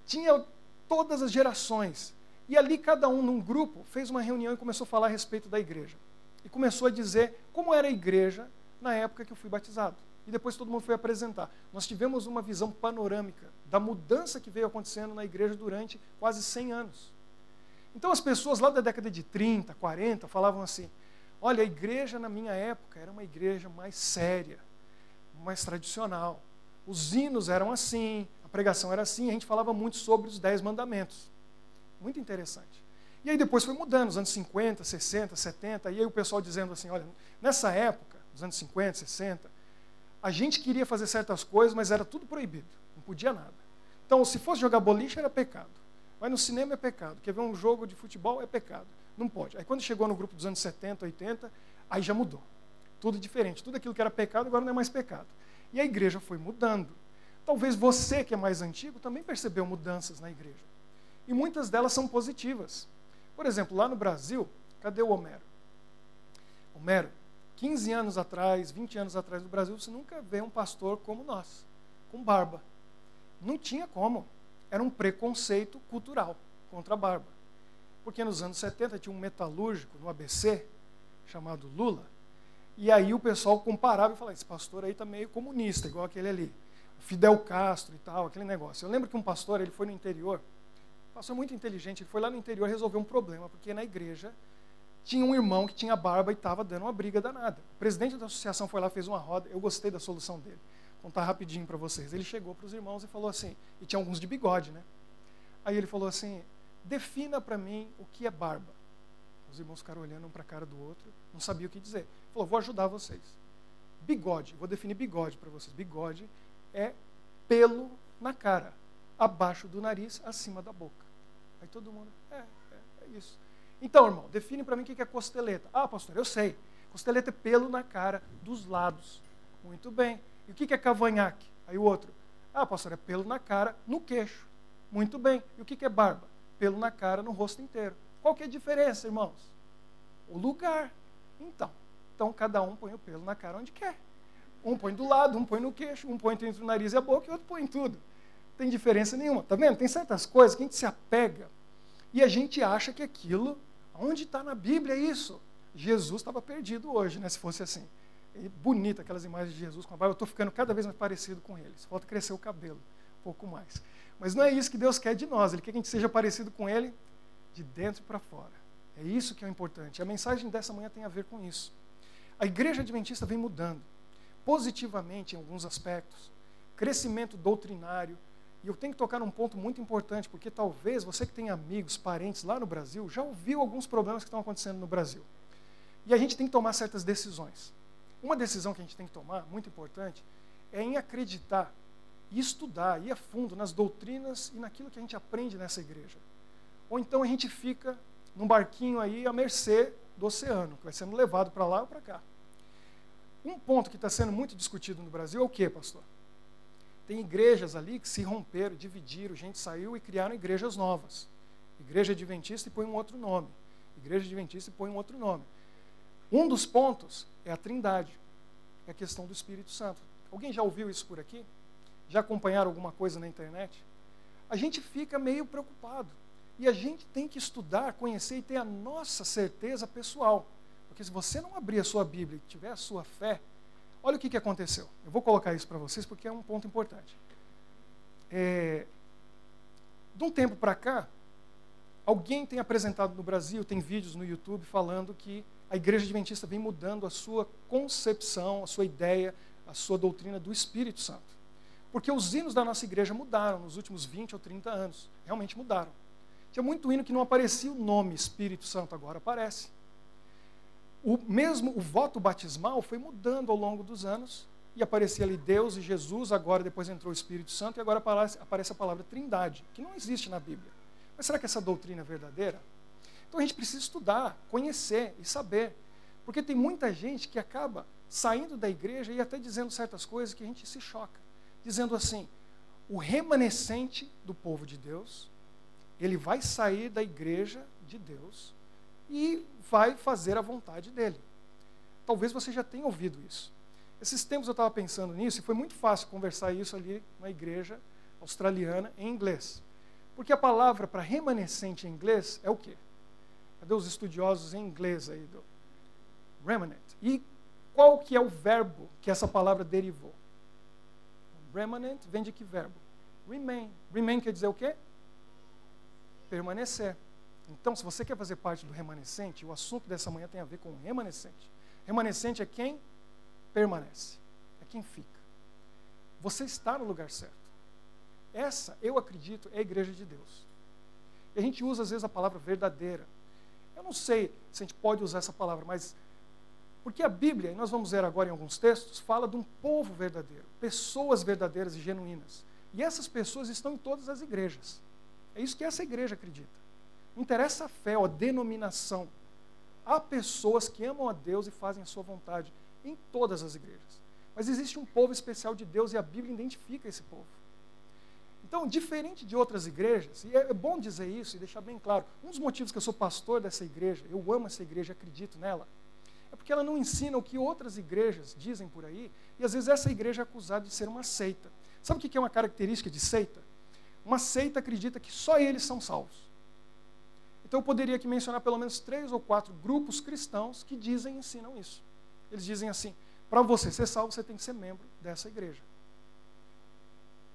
tinha todas as gerações. E ali cada um num grupo fez uma reunião e começou a falar a respeito da igreja. E começou a dizer como era a igreja na época que eu fui batizado. E depois todo mundo foi apresentar. Nós tivemos uma visão panorâmica da mudança que veio acontecendo na igreja durante quase 100 anos. Então as pessoas lá da década de 30, 40 falavam assim: olha, a igreja na minha época era uma igreja mais séria, mais tradicional. Os hinos eram assim, a pregação era assim, a gente falava muito sobre os 10 mandamentos. Muito interessante. E aí depois foi mudando, nos anos 50, 60, 70, e aí o pessoal dizendo assim, olha, nessa época, nos anos 50, 60, a gente queria fazer certas coisas, mas era tudo proibido, não podia nada. Então, se fosse jogar boliche, era pecado. Vai no cinema, é pecado. Quer ver um jogo de futebol, é pecado. Não pode. Aí quando chegou no grupo dos anos 70, 80, aí já mudou. Tudo diferente. Tudo aquilo que era pecado, agora não é mais pecado. E a igreja foi mudando. Talvez você, que é mais antigo, também percebeu mudanças na igreja. E muitas delas são positivas. Por exemplo, lá no Brasil, cadê o Homero? Homero, 15 anos atrás, 20 anos atrás no Brasil, você nunca vê um pastor como nós, com barba. Não tinha como. Era um preconceito cultural contra a barba. Porque nos anos 70 tinha um metalúrgico no ABC, chamado Lula, e aí o pessoal comparava e falava, esse pastor aí está meio comunista, igual aquele ali. Fidel Castro e tal, aquele negócio. Eu lembro que um pastor, ele foi no interior, um pastor muito inteligente, ele foi lá no interior resolver um problema, porque na igreja tinha um irmão que tinha barba e estava dando uma briga danada. O presidente da associação foi lá, fez uma roda, eu gostei da solução dele. Vou contar rapidinho para vocês. Ele chegou para os irmãos e falou assim, e tinha alguns de bigode, né? Aí ele falou assim, defina para mim o que é barba. Os irmãos ficaram olhando um para a cara do outro, não sabiam o que dizer. Ele falou, vou ajudar vocês. Bigode, vou definir bigode para vocês. Bigode é pelo na cara, abaixo do nariz, acima da boca. Aí todo mundo, é isso. Então, irmão, define para mim o que é costeleta. Ah, pastor, eu sei. Costeleta é pelo na cara dos lados. Muito bem. E o que é cavanhaque? Aí o outro, ah, pastor, é pelo na cara, no queixo. Muito bem. E o que é barba? Pelo na cara, no rosto inteiro. Qual que é a diferença, irmãos? O lugar. Então cada um põe o pelo na cara onde quer. Um põe do lado, um põe no queixo, um põe entre o nariz e a boca e o outro põe em tudo. Não tem diferença nenhuma. Tá vendo? Tem certas coisas que a gente se apega e a gente acha que aquilo, onde está na Bíblia isso? Jesus estava perdido hoje, né, se fosse assim. E bonita aquelas imagens de Jesus com a barba. Eu estou ficando cada vez mais parecido com ele. Só falta crescer o cabelo um pouco mais. Mas não é isso que Deus quer de nós. Ele quer que a gente seja parecido com ele de dentro para fora. É isso que é o importante. A mensagem dessa manhã tem a ver com isso. A igreja adventista vem mudando positivamente em alguns aspectos. Crescimento doutrinário. E eu tenho que tocar num ponto muito importante, porque talvez você que tem amigos, parentes lá no Brasil, já ouviu alguns problemas que estão acontecendo no Brasil. E a gente tem que tomar certas decisões. Uma decisão que a gente tem que tomar, muito importante, é em acreditar e estudar, ir a fundo nas doutrinas e naquilo que a gente aprende nessa igreja. Ou então a gente fica num barquinho aí à mercê do oceano, que vai sendo levado para lá ou para cá. Um ponto que está sendo muito discutido no Brasil é o quê, pastor? Tem igrejas ali que se romperam, dividiram, gente saiu e criaram igrejas novas. Igreja Adventista e põe um outro nome. Igreja Adventista e põe um outro nome. Um dos pontos é a Trindade, é a questão do Espírito Santo. Alguém já ouviu isso por aqui? Já acompanharam alguma coisa na internet? A gente fica meio preocupado. E a gente tem que estudar, conhecer e ter a nossa certeza pessoal. Porque se você não abrir a sua Bíblia e tiver a sua fé, olha o que aconteceu. Eu vou colocar isso para vocês porque é um ponto importante. De um tempo para cá, alguém tem apresentado no Brasil, tem vídeos no YouTube falando que a Igreja Adventista vem mudando a sua concepção, a sua ideia, a sua doutrina do Espírito Santo. Porque os hinos da nossa igreja mudaram nos últimos 20 ou 30 anos. Realmente mudaram. Tinha muito hino que não aparecia o nome Espírito Santo, agora aparece. O voto batismal foi mudando ao longo dos anos e aparecia ali Deus e Jesus, agora depois entrou o Espírito Santo e agora aparece a palavra Trindade, que não existe na Bíblia. Mas será que essa doutrina é verdadeira? Então a gente precisa estudar, conhecer e saber, porque tem muita gente que acaba saindo da igreja e até dizendo certas coisas que a gente se choca, dizendo assim, o remanescente do povo de Deus, ele vai sair da igreja de Deus e vai fazer a vontade dele. Talvez você já tenha ouvido isso. Esses tempos eu estava pensando nisso e foi muito fácil conversar isso ali na igreja australiana em inglês. Porque a palavra para remanescente em inglês é o quê? Cadê os estudiosos em inglês aí do remnant? E qual que é o verbo que essa palavra derivou? Remnant vem de que verbo? Remain. Remain quer dizer o quê? Permanecer. Então, se você quer fazer parte do remanescente, o assunto dessa manhã tem a ver com o remanescente. Remanescente é quem permanece, é quem fica. Você está no lugar certo. Essa, eu acredito, é a igreja de Deus. E a gente usa, às vezes, a palavra verdadeira. Eu não sei se a gente pode usar essa palavra, mas... Porque a Bíblia, e nós vamos ver agora em alguns textos, fala de um povo verdadeiro, pessoas verdadeiras e genuínas. E essas pessoas estão em todas as igrejas. É isso que essa igreja acredita. Não interessa a fé ou a denominação. Há pessoas que amam a Deus e fazem a sua vontade em todas as igrejas. Mas existe um povo especial de Deus e a Bíblia identifica esse povo. Então, diferente de outras igrejas, e é bom dizer isso e deixar bem claro, um dos motivos que eu sou pastor dessa igreja, eu amo essa igreja e acredito nela, é porque ela não ensina o que outras igrejas dizem por aí, e às vezes essa igreja é acusada de ser uma seita. Sabe o que é uma característica de seita? Uma seita acredita que só eles são salvos. Então eu poderia aqui mencionar pelo menos 3 ou 4 grupos cristãos que dizem e ensinam isso. Eles dizem assim, para você ser salvo, você tem que ser membro dessa igreja.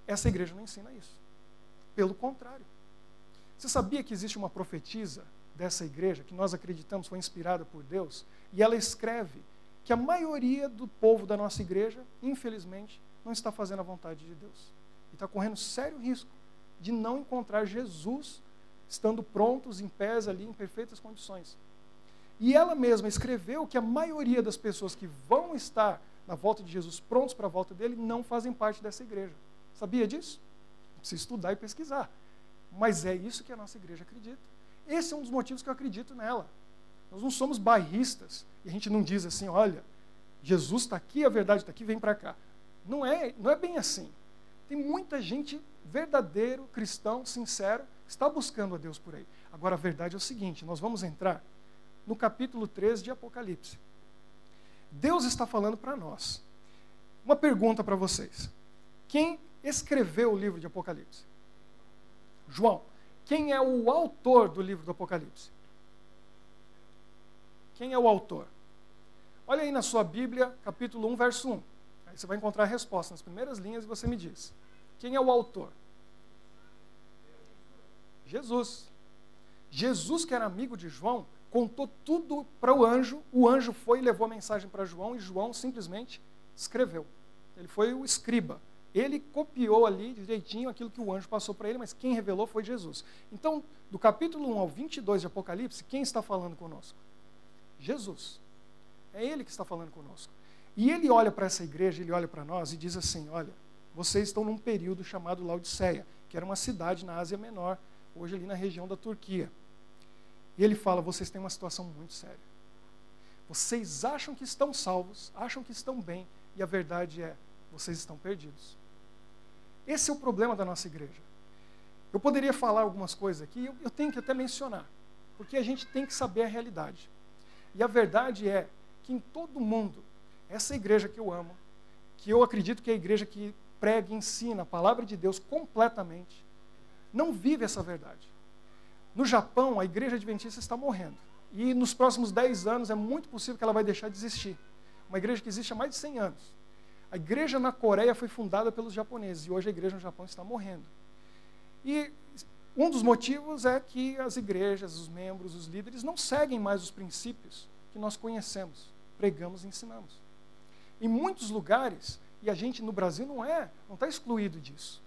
Essa igreja não ensina isso. Pelo contrário. Você sabia que existe uma profetisa dessa igreja, que nós acreditamos foi inspirada por Deus, e ela escreve que a maioria do povo da nossa igreja, infelizmente, não está fazendo a vontade de Deus. E está correndo sério risco de não encontrar Jesus estando prontos, em pés ali, em perfeitas condições. E ela mesma escreveu que a maioria das pessoas que vão estar na volta de Jesus, prontos para a volta dele, não fazem parte dessa igreja. Sabia disso? Precisa estudar e pesquisar. Mas é isso que a nossa igreja acredita. Esse é um dos motivos que eu acredito nela. Nós não somos bairristas. E a gente não diz assim, olha, Jesus está aqui, a verdade está aqui, vem para cá. Não é bem assim. Tem muita gente verdadeiro, cristão, sincero, que está buscando a Deus por aí. Agora, a verdade é o seguinte, nós vamos entrar no capítulo 13 de Apocalipse. Deus está falando para nós. Uma pergunta para vocês. Quem escreveu o livro de Apocalipse? João. Quem é o autor do livro do Apocalipse? Quem é o autor? Olha aí na sua Bíblia, capítulo 1, verso 1. Aí você vai encontrar a resposta nas primeiras linhas e você me diz. Quem é o autor? Jesus. Jesus, que era amigo de João, contou tudo para o anjo foi e levou a mensagem para João, e João simplesmente escreveu. Ele foi o escriba. Ele copiou ali direitinho aquilo que o anjo passou para ele, mas quem revelou foi Jesus. Então, do capítulo 1 ao 22 de Apocalipse, quem está falando conosco? Jesus. É Ele que está falando conosco. E Ele olha para essa igreja, Ele olha para nós e diz assim, olha, vocês estão num período chamado Laodiceia, que era uma cidade na Ásia Menor, hoje ali na região da Turquia. E Ele fala, vocês têm uma situação muito séria. Vocês acham que estão salvos, acham que estão bem, e a verdade é, vocês estão perdidos. Esse é o problema da nossa igreja. Eu poderia falar algumas coisas aqui, eu tenho que até mencionar, porque a gente tem que saber a realidade. E a verdade é que em todo mundo, essa igreja que eu amo, que eu acredito que é a igreja que prega e ensina a palavra de Deus completamente, não vive essa verdade. No Japão, a igreja adventista está morrendo. E nos próximos 10 anos é muito possível que ela vai deixar de existir. Uma igreja que existe há mais de 100 anos. A igreja na Coreia foi fundada pelos japoneses e hoje a igreja no Japão está morrendo. E um dos motivos é que as igrejas, os membros, os líderes não seguem mais os princípios que nós conhecemos, pregamos e ensinamos. Em muitos lugares, e a gente no Brasil não está excluído disso.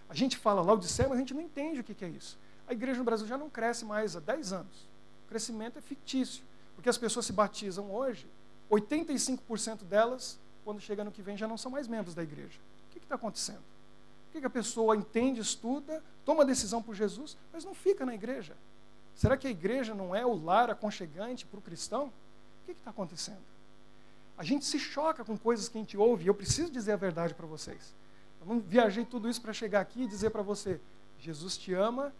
A gente fala Laodiceia, mas a gente não entende o que é isso. A igreja no Brasil já não cresce mais há 10 anos. O crescimento é fictício, porque as pessoas se batizam hoje, 85% delas, quando chega no que vem, já não são mais membros da igreja. O que está acontecendo? Por que a pessoa entende, estuda, toma decisão por Jesus, mas não fica na igreja? Será que a igreja não é o lar aconchegante para o cristão? O que está acontecendo? A gente se choca com coisas que a gente ouve, e eu preciso dizer a verdade para vocês. Eu não viajei tudo isso para chegar aqui e dizer para você, Jesus te ama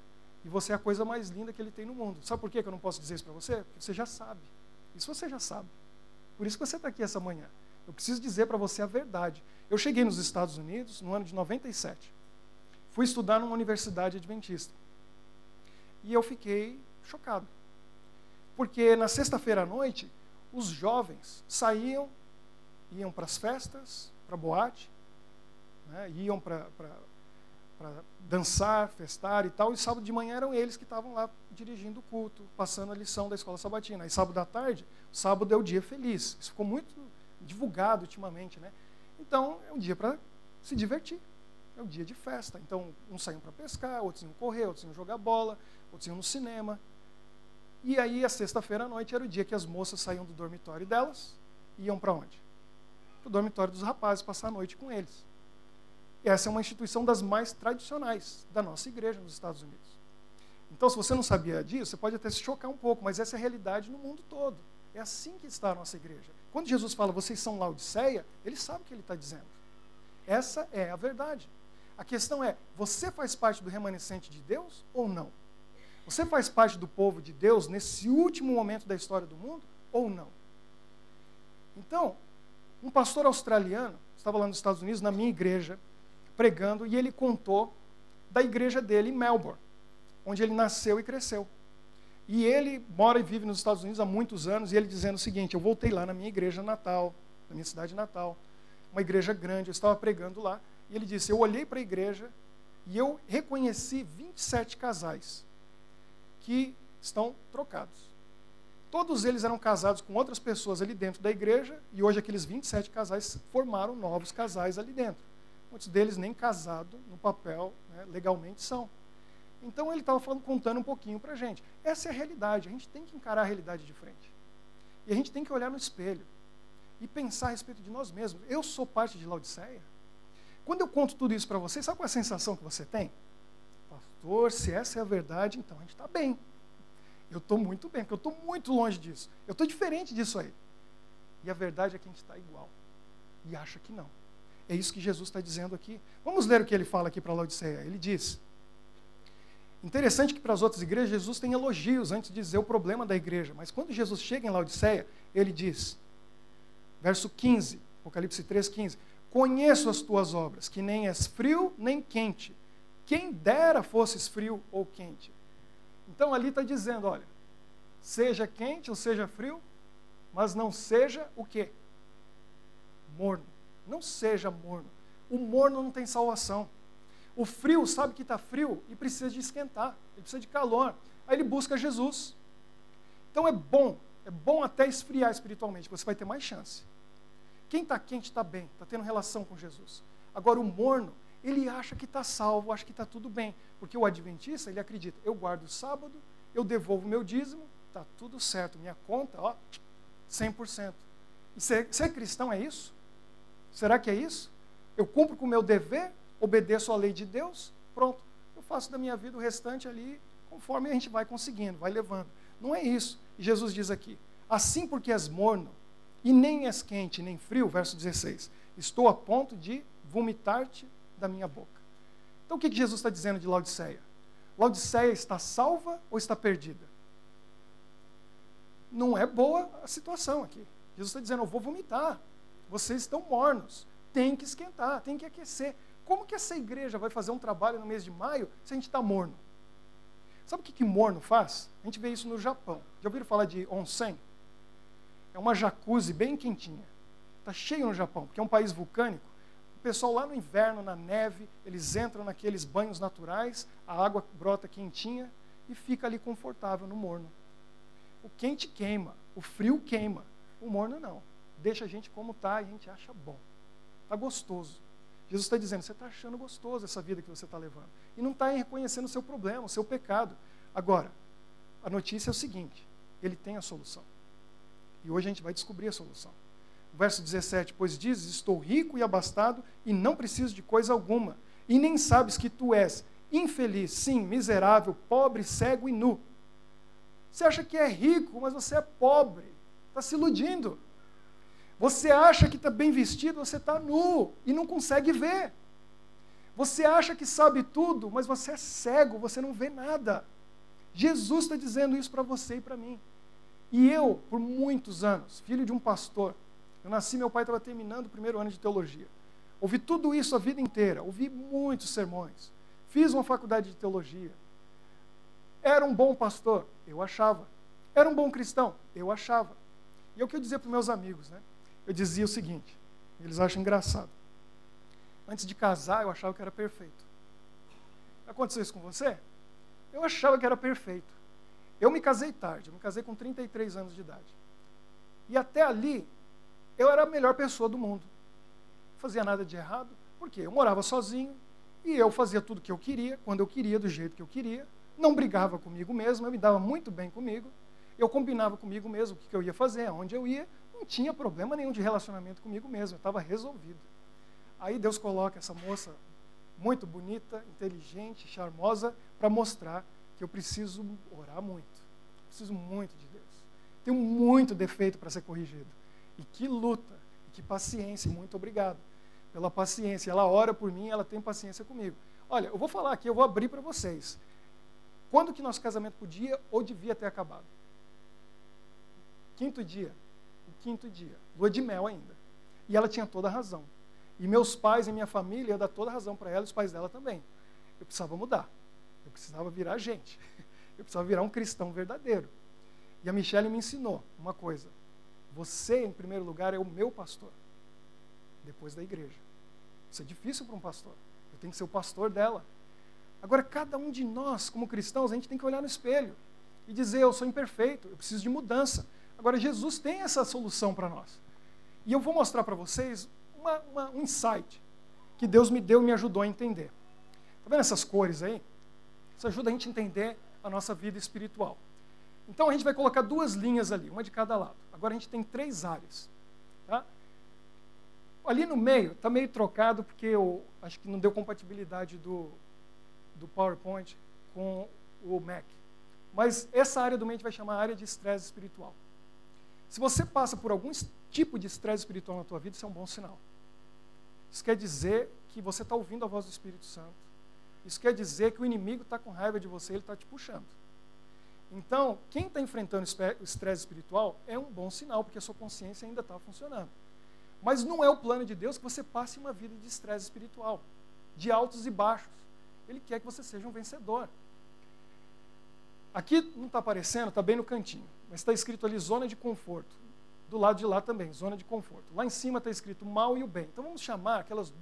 e você é a coisa mais linda que Ele tem no mundo. Sabe por que eu não posso dizer isso para você? Porque você já sabe. Isso você já sabe. Por isso que você está aqui essa manhã. Eu preciso dizer para você a verdade. Eu cheguei nos Estados Unidos no ano de 97. Fui estudar numa universidade adventista. E eu fiquei chocado. Porque na sexta-feira à noite, os jovens saíam, iam para as festas, para a boate, né, iam para dançar, festar e tal, e sábado de manhã eram eles que estavam lá dirigindo o culto, passando a lição da escola sabatina. E sábado à tarde, sábado é o dia feliz. Isso ficou muito divulgado ultimamente, né? Então, é um dia para se divertir. É um dia de festa. Então, uns saíam para pescar, outros iam correr, outros iam jogar bola, outros iam no cinema. E aí, a sexta-feira à noite era o dia que as moças saíam do dormitório delas e iam para onde? Para o dormitório dos rapazes, passar a noite com eles. E essa é uma instituição das mais tradicionais da nossa igreja nos Estados Unidos. Então, se você não sabia disso, você pode até se chocar um pouco, mas essa é a realidade no mundo todo. É assim que está a nossa igreja. Quando Jesus fala, vocês são Laodiceia, Ele sabe o que Ele está dizendo. Essa é a verdade. A questão é, você faz parte do remanescente de Deus ou não? Você faz parte do povo de Deus nesse último momento da história do mundo ou não? Então, um pastor australiano, estava lá nos Estados Unidos, na minha igreja, pregando, e ele contou da igreja dele em Melbourne, onde ele nasceu e cresceu. E ele mora e vive nos Estados Unidos há muitos anos, e ele dizendo o seguinte: eu voltei lá na minha igreja natal, na minha cidade natal, uma igreja grande, eu estava pregando lá, e ele disse, eu olhei para a igreja e eu reconheci 27 casais que estão trocados. Todos eles eram casados com outras pessoas ali dentro da igreja, e hoje aqueles 27 casais formaram novos casais ali dentro. Muitos deles nem casados no papel, né, legalmente são. Então ele estava contando um pouquinho para a gente. Essa é a realidade, a gente tem que encarar a realidade de frente. E a gente tem que olhar no espelho e pensar a respeito de nós mesmos. Eu sou parte de Laodiceia? Quando eu conto tudo isso para você, sabe qual é a sensação que você tem? Pastor, se essa é a verdade, então a gente está bem. Eu estou muito bem, porque eu estou muito longe disso. Eu estou diferente disso aí. E a verdade é que a gente está igual. E acha que não. É isso que Jesus está dizendo aqui. Vamos ler o que ele fala aqui para Laodiceia. Ele diz... Interessante que para as outras igrejas, Jesus tem elogios antes de dizer o problema da igreja. Mas quando Jesus chega em Laodiceia, ele diz, verso 15, Apocalipse 3,15, conheço as tuas obras, que nem és frio nem quente. Quem dera fosses frio ou quente. Então ali está dizendo, olha, seja quente ou seja frio, mas não seja o quê? Morno. Não seja morno. O morno não tem salvação. O frio sabe que está frio e precisa de esquentar, ele precisa de calor. Aí ele busca Jesus. Então é bom até esfriar espiritualmente, você vai ter mais chance. Quem está quente está bem, está tendo relação com Jesus. Agora o morno, ele acha que está salvo, acha que está tudo bem. Porque o adventista, ele acredita, eu guardo o sábado, eu devolvo o meu dízimo, está tudo certo, minha conta, ó, 100%. E ser cristão é isso? Será que é isso? Eu cumpro com o meu dever, obedeço à lei de Deus, pronto, eu faço da minha vida o restante ali, conforme a gente vai conseguindo, vai levando. Não é isso. E Jesus diz aqui, assim porque és morno, e nem és quente, nem frio, verso 16, estou a ponto de vomitar-te da minha boca. Então o que Jesus está dizendo de Laodiceia? Laodiceia está salva ou está perdida? Não é boa a situação aqui. Jesus está dizendo, eu vou vomitar, vocês estão mornos, tem que esquentar, tem que aquecer. Como que essa igreja vai fazer um trabalho no mês de maio se a gente está morno? Sabe o que morno faz? A gente vê isso no Japão. Já ouviram falar de onsen? É uma jacuzzi bem quentinha. Está cheio no Japão, porque é um país vulcânico. O pessoal lá no inverno, na neve, eles entram naqueles banhos naturais, a água brota quentinha e fica ali confortável no morno. O quente queima, o frio queima, o morno não. Deixa a gente como está e a gente acha bom. Está gostoso. Jesus está dizendo, você está achando gostoso essa vida que você está levando. E não está reconhecendo o seu problema, o seu pecado. Agora, a notícia é o seguinte, ele tem a solução. E hoje a gente vai descobrir a solução. Verso 17, pois dizes, estou rico e abastado e não preciso de coisa alguma. E nem sabes que tu és infeliz, sim, miserável, pobre, cego e nu. Você acha que é rico, mas você é pobre. Está se iludindo. Você acha que está bem vestido, você está nu e não consegue ver. Você acha que sabe tudo, mas você é cego, você não vê nada. Jesus está dizendo isso para você e para mim. E eu, por muitos anos, filho de um pastor, eu nasci, meu pai estava terminando o primeiro ano de teologia. Ouvi tudo isso a vida inteira, ouvi muitos sermões. Fiz uma faculdade de teologia. Era um bom pastor? Eu achava. Era um bom cristão? Eu achava. E é o que eu dizia para os meus amigos, né? Eu dizia o seguinte, eles acham engraçado. Antes de casar, eu achava que era perfeito. Aconteceu isso com você? Eu achava que era perfeito. Eu me casei tarde, eu me casei com 33 anos de idade. E até ali, eu era a melhor pessoa do mundo. Não fazia nada de errado, porque eu morava sozinho, e eu fazia tudo o que eu queria, quando eu queria, do jeito que eu queria. Não brigava comigo mesmo, eu me dava muito bem comigo. Eu combinava comigo mesmo o que eu ia fazer, aonde eu ia. Não tinha problema nenhum de relacionamento comigo mesmo, eu estava resolvido. Aí Deus coloca essa moça muito bonita, inteligente, charmosa, para mostrar que eu preciso orar muito. Preciso muito de Deus. Tenho muito defeito para ser corrigido. E que luta, e que paciência, muito obrigado pela paciência. Ela ora por mim, ela tem paciência comigo. Olha, eu vou falar aqui, eu vou abrir para vocês. Quando que nosso casamento podia ou devia ter acabado? Quinto dia. O quinto dia. Lua de mel ainda. E ela tinha toda a razão. E meus pais e minha família, eu dar toda a razão para ela e os pais dela também. Eu precisava mudar. Eu precisava virar gente. Eu precisava virar um cristão verdadeiro. E a Michelle me ensinou uma coisa. Você, em primeiro lugar, é o meu pastor. Depois da igreja. Isso é difícil para um pastor. Eu tenho que ser o pastor dela. Agora, cada um de nós, como cristãos, a gente tem que olhar no espelho e dizer, eu sou imperfeito, eu preciso de mudança. Agora, Jesus tem essa solução para nós. E eu vou mostrar para vocês um insight que Deus me deu e me ajudou a entender. Está vendo essas cores aí? Isso ajuda a gente a entender a nossa vida espiritual. Então, a gente vai colocar 2 linhas ali, uma de cada lado. Agora, a gente tem 3 áreas. Tá? Ali no meio, está meio trocado, porque eu acho que não deu compatibilidade do PowerPoint com o Mac. Mas essa área do meio a gente vai chamar área de estresse espiritual. Se você passa por algum tipo de estresse espiritual na tua vida, isso é um bom sinal. Isso quer dizer que você está ouvindo a voz do Espírito Santo. Isso quer dizer que o inimigo está com raiva de você, ele está te puxando. Então, quem está enfrentando o estresse espiritual é um bom sinal, porque a sua consciência ainda está funcionando. Mas não é o plano de Deus que você passe uma vida de estresse espiritual, de altos e baixos. Ele quer que você seja um vencedor. Aqui não está aparecendo, está bem no cantinho, mas está escrito ali zona de conforto. Do lado de lá também, zona de conforto. Lá em cima está escrito o mal e o bem. Então vamos chamar aquelas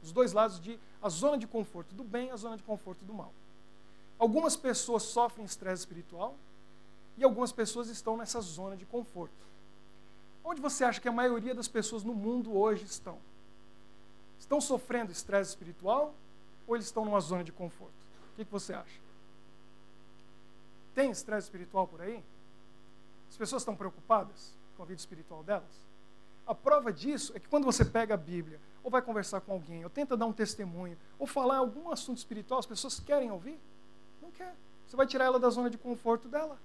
os dois lados de a zona de conforto do bem e a zona de conforto do mal. Algumas pessoas sofrem estresse espiritual e algumas pessoas estão nessa zona de conforto. Onde você acha que a maioria das pessoas no mundo hoje estão? Estão sofrendo estresse espiritual ou eles estão numa zona de conforto? O que você acha? Tem estresse espiritual por aí? As pessoas estão preocupadas com a vida espiritual delas? A prova disso é que quando você pega a Bíblia, ou vai conversar com alguém, ou tenta dar um testemunho, ou falar algum assunto espiritual, as pessoas querem ouvir? Não quer. Você vai tirar ela da zona de conforto dela.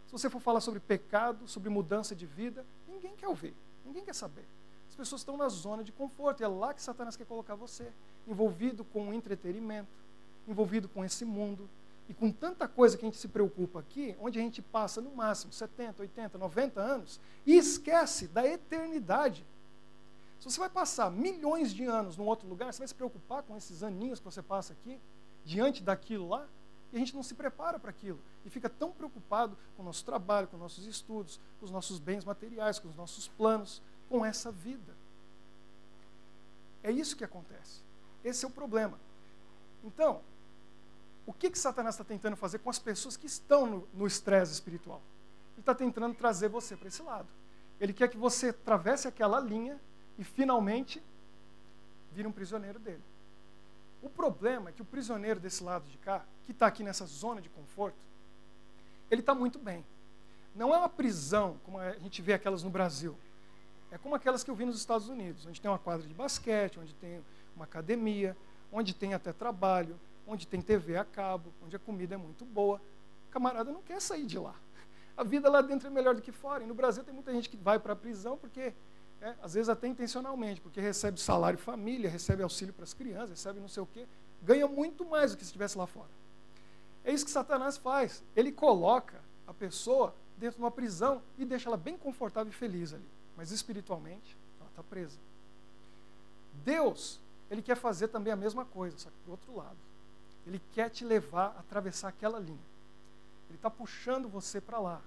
Se você for falar sobre pecado, sobre mudança de vida, ninguém quer ouvir, ninguém quer saber. As pessoas estão na zona de conforto, e é lá que Satanás quer colocar você, envolvido com o entretenimento, envolvido com esse mundo, e com tanta coisa que a gente se preocupa aqui, onde a gente passa no máximo 70, 80, 90 anos, e esquece da eternidade. Se você vai passar milhões de anos num outro lugar, você vai se preocupar com esses aninhos que você passa aqui, diante daquilo lá, e a gente não se prepara para aquilo. E fica tão preocupado com o nosso trabalho, com nossos estudos, com os nossos bens materiais, com os nossos planos, com essa vida. É isso que acontece. Esse é o problema. Então, o que Satanás está tentando fazer com as pessoas que estão no estresse espiritual? Ele está tentando trazer você para esse lado. Ele quer que você atravesse aquela linha e finalmente vire um prisioneiro dele. O problema é que o prisioneiro desse lado de cá, que está aqui nessa zona de conforto, ele está muito bem. Não é uma prisão, como a gente vê aquelas no Brasil. É como aquelas que eu vi nos Estados Unidos, onde tem uma quadra de basquete, onde tem uma academia, onde tem até trabalho, onde tem TV a cabo, onde a comida é muito boa. O camarada não quer sair de lá. A vida lá dentro é melhor do que fora. E no Brasil tem muita gente que vai para a prisão porque, às vezes até intencionalmente, porque recebe salário família, recebe auxílio para as crianças, recebe não sei o quê, ganha muito mais do que se estivesse lá fora. É isso que Satanás faz. Ele coloca a pessoa dentro de uma prisão e deixa ela bem confortável e feliz ali. Mas espiritualmente, ela está presa. Deus, ele quer fazer também a mesma coisa, só que do outro lado. Ele quer te levar a atravessar aquela linha. Ele está puxando você para lá.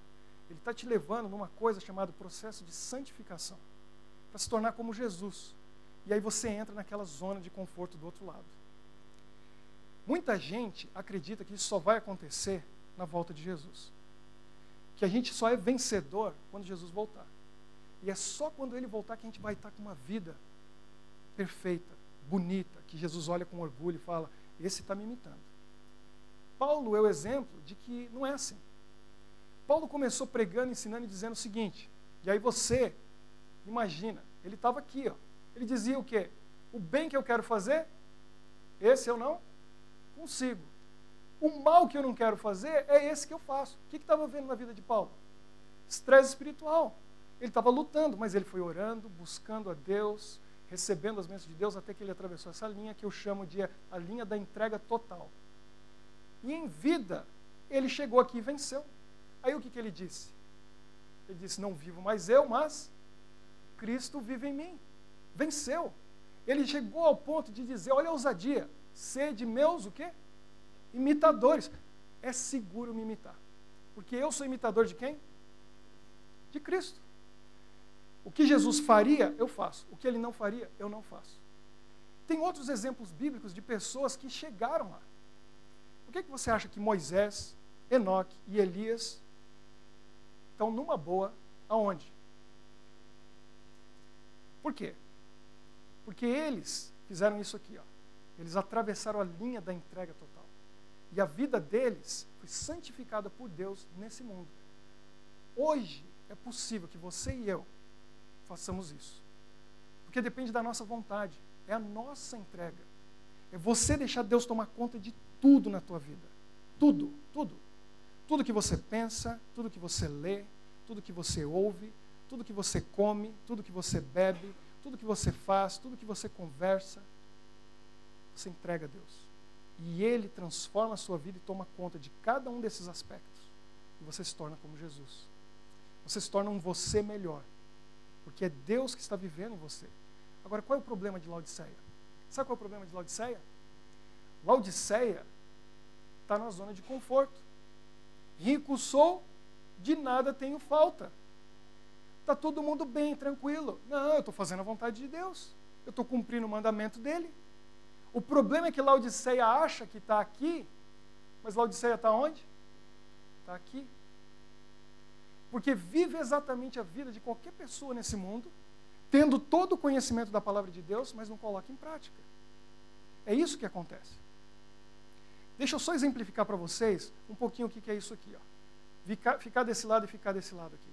Ele está te levando numa coisa chamada processo de santificação, para se tornar como Jesus. E aí você entra naquela zona de conforto do outro lado. Muita gente acredita que isso só vai acontecer na volta de Jesus. Que a gente só é vencedor quando Jesus voltar. E é só quando ele voltar que a gente vai estar com uma vida perfeita, bonita, que Jesus olha com orgulho e fala, esse está me imitando. Paulo é o exemplo de que não é assim. Paulo começou pregando, ensinando e dizendo o seguinte, e aí você, imagina, ele estava aqui, ó, ele dizia o quê? O bem que eu quero fazer, esse eu não consigo. O mal que eu não quero fazer é esse que eu faço. O que estava vendo na vida de Paulo? Estresse espiritual. Ele estava lutando, mas ele foi orando, buscando a Deus, recebendo as bênçãos de Deus, até que ele atravessou essa linha que eu chamo de a linha da entrega total. E em vida, ele chegou aqui e venceu. Aí o que ele disse? Ele disse, não vivo mais eu, mas Cristo vive em mim. Venceu. Ele chegou ao ponto de dizer, olha a ousadia, sede meus o quê? Imitadores. É seguro me imitar. Porque eu sou imitador de quem? De Cristo. O que Jesus faria, eu faço. O que ele não faria, eu não faço. Tem outros exemplos bíblicos de pessoas que chegaram lá. Por que você acha que Moisés, Enoque e Elias estão numa boa aonde? Por quê? Porque eles fizeram isso aqui, ó. Eles atravessaram a linha da entrega total. E a vida deles foi santificada por Deus nesse mundo. Hoje é possível que você e eu façamos isso. Porque depende da nossa vontade. É a nossa entrega. É você deixar Deus tomar conta de tudo na tua vida. Tudo, tudo. Tudo que você pensa, tudo que você lê, tudo que você ouve, tudo que você come, tudo que você bebe, tudo que você faz, tudo que você conversa, você entrega a Deus. E Ele transforma a sua vida e toma conta de cada um desses aspectos. E você se torna como Jesus. Você se torna um você melhor. Porque é Deus que está vivendo em você. Agora, qual é o problema de Laodiceia? Sabe qual é o problema de Laodiceia? Laodiceia está na zona de conforto. Rico sou, de nada tenho falta. Está todo mundo bem, tranquilo. Não, eu estou fazendo a vontade de Deus. Eu estou cumprindo o mandamento dele. O problema é que Laodiceia acha que está aqui, mas Laodiceia está onde? Está aqui. Porque vive exatamente a vida de qualquer pessoa nesse mundo, tendo todo o conhecimento da palavra de Deus, mas não coloca em prática. É isso que acontece. Deixa eu só exemplificar para vocês um pouquinho o que é isso aqui. Ó. Ficar desse lado e ficar desse lado aqui.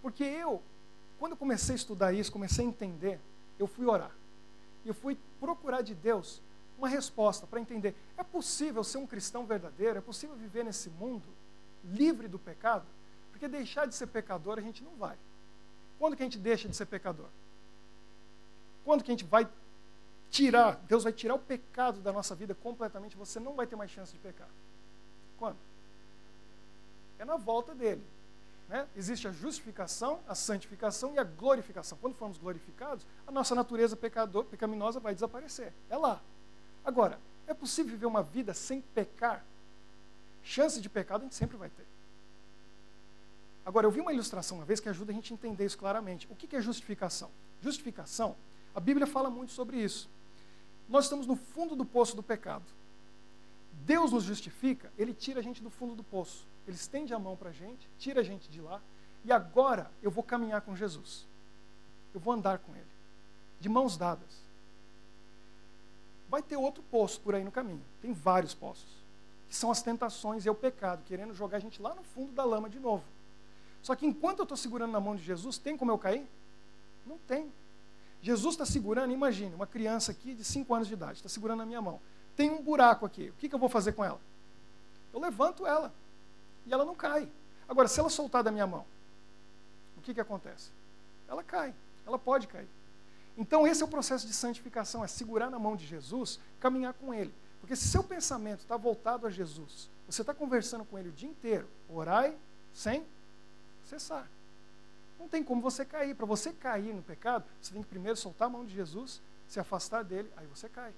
Porque quando eu comecei a estudar isso, comecei a entender, eu fui orar. Eu fui procurar de Deus uma resposta para entender, é possível ser um cristão verdadeiro? É possível viver nesse mundo livre do pecado? Porque deixar de ser pecador a gente não vai. Quando que a gente deixa de ser pecador? Quando que a gente vai tirar, Deus vai tirar o pecado da nossa vida completamente, você não vai ter mais chance de pecar. Quando? É na volta dele. Né? Existe a justificação, a santificação e a glorificação. Quando formos glorificados, a nossa natureza pecaminosa vai desaparecer. É lá. Agora, é possível viver uma vida sem pecar? Chance de pecado a gente sempre vai ter. Agora, eu vi uma ilustração uma vez que ajuda a gente a entender isso claramente. O que é justificação? Justificação, a Bíblia fala muito sobre isso. Nós estamos no fundo do poço do pecado. Deus nos justifica, Ele tira a gente do fundo do poço. Ele estende a mão para a gente, tira a gente de lá, e agora eu vou caminhar com Jesus. Eu vou andar com Ele, de mãos dadas. Vai ter outro poço por aí no caminho. Tem vários poços, que são as tentações e é o pecado, querendo jogar a gente lá no fundo da lama de novo. Só que enquanto eu estou segurando na mão de Jesus, tem como eu cair? Não tem. Jesus está segurando, imagine, uma criança aqui de 5 anos de idade, está segurando na minha mão. Tem um buraco aqui, o que eu vou fazer com ela? Eu levanto ela, e ela não cai. Agora, se ela soltar da minha mão, o que acontece? Ela cai, ela pode cair. Então, esse é o processo de santificação, é segurar na mão de Jesus, caminhar com Ele. Porque se seu pensamento está voltado a Jesus, você está conversando com Ele o dia inteiro, orai sem cessar. Não tem como você cair. Para você cair no pecado, você tem que primeiro soltar a mão de Jesus, se afastar dele, aí você cai.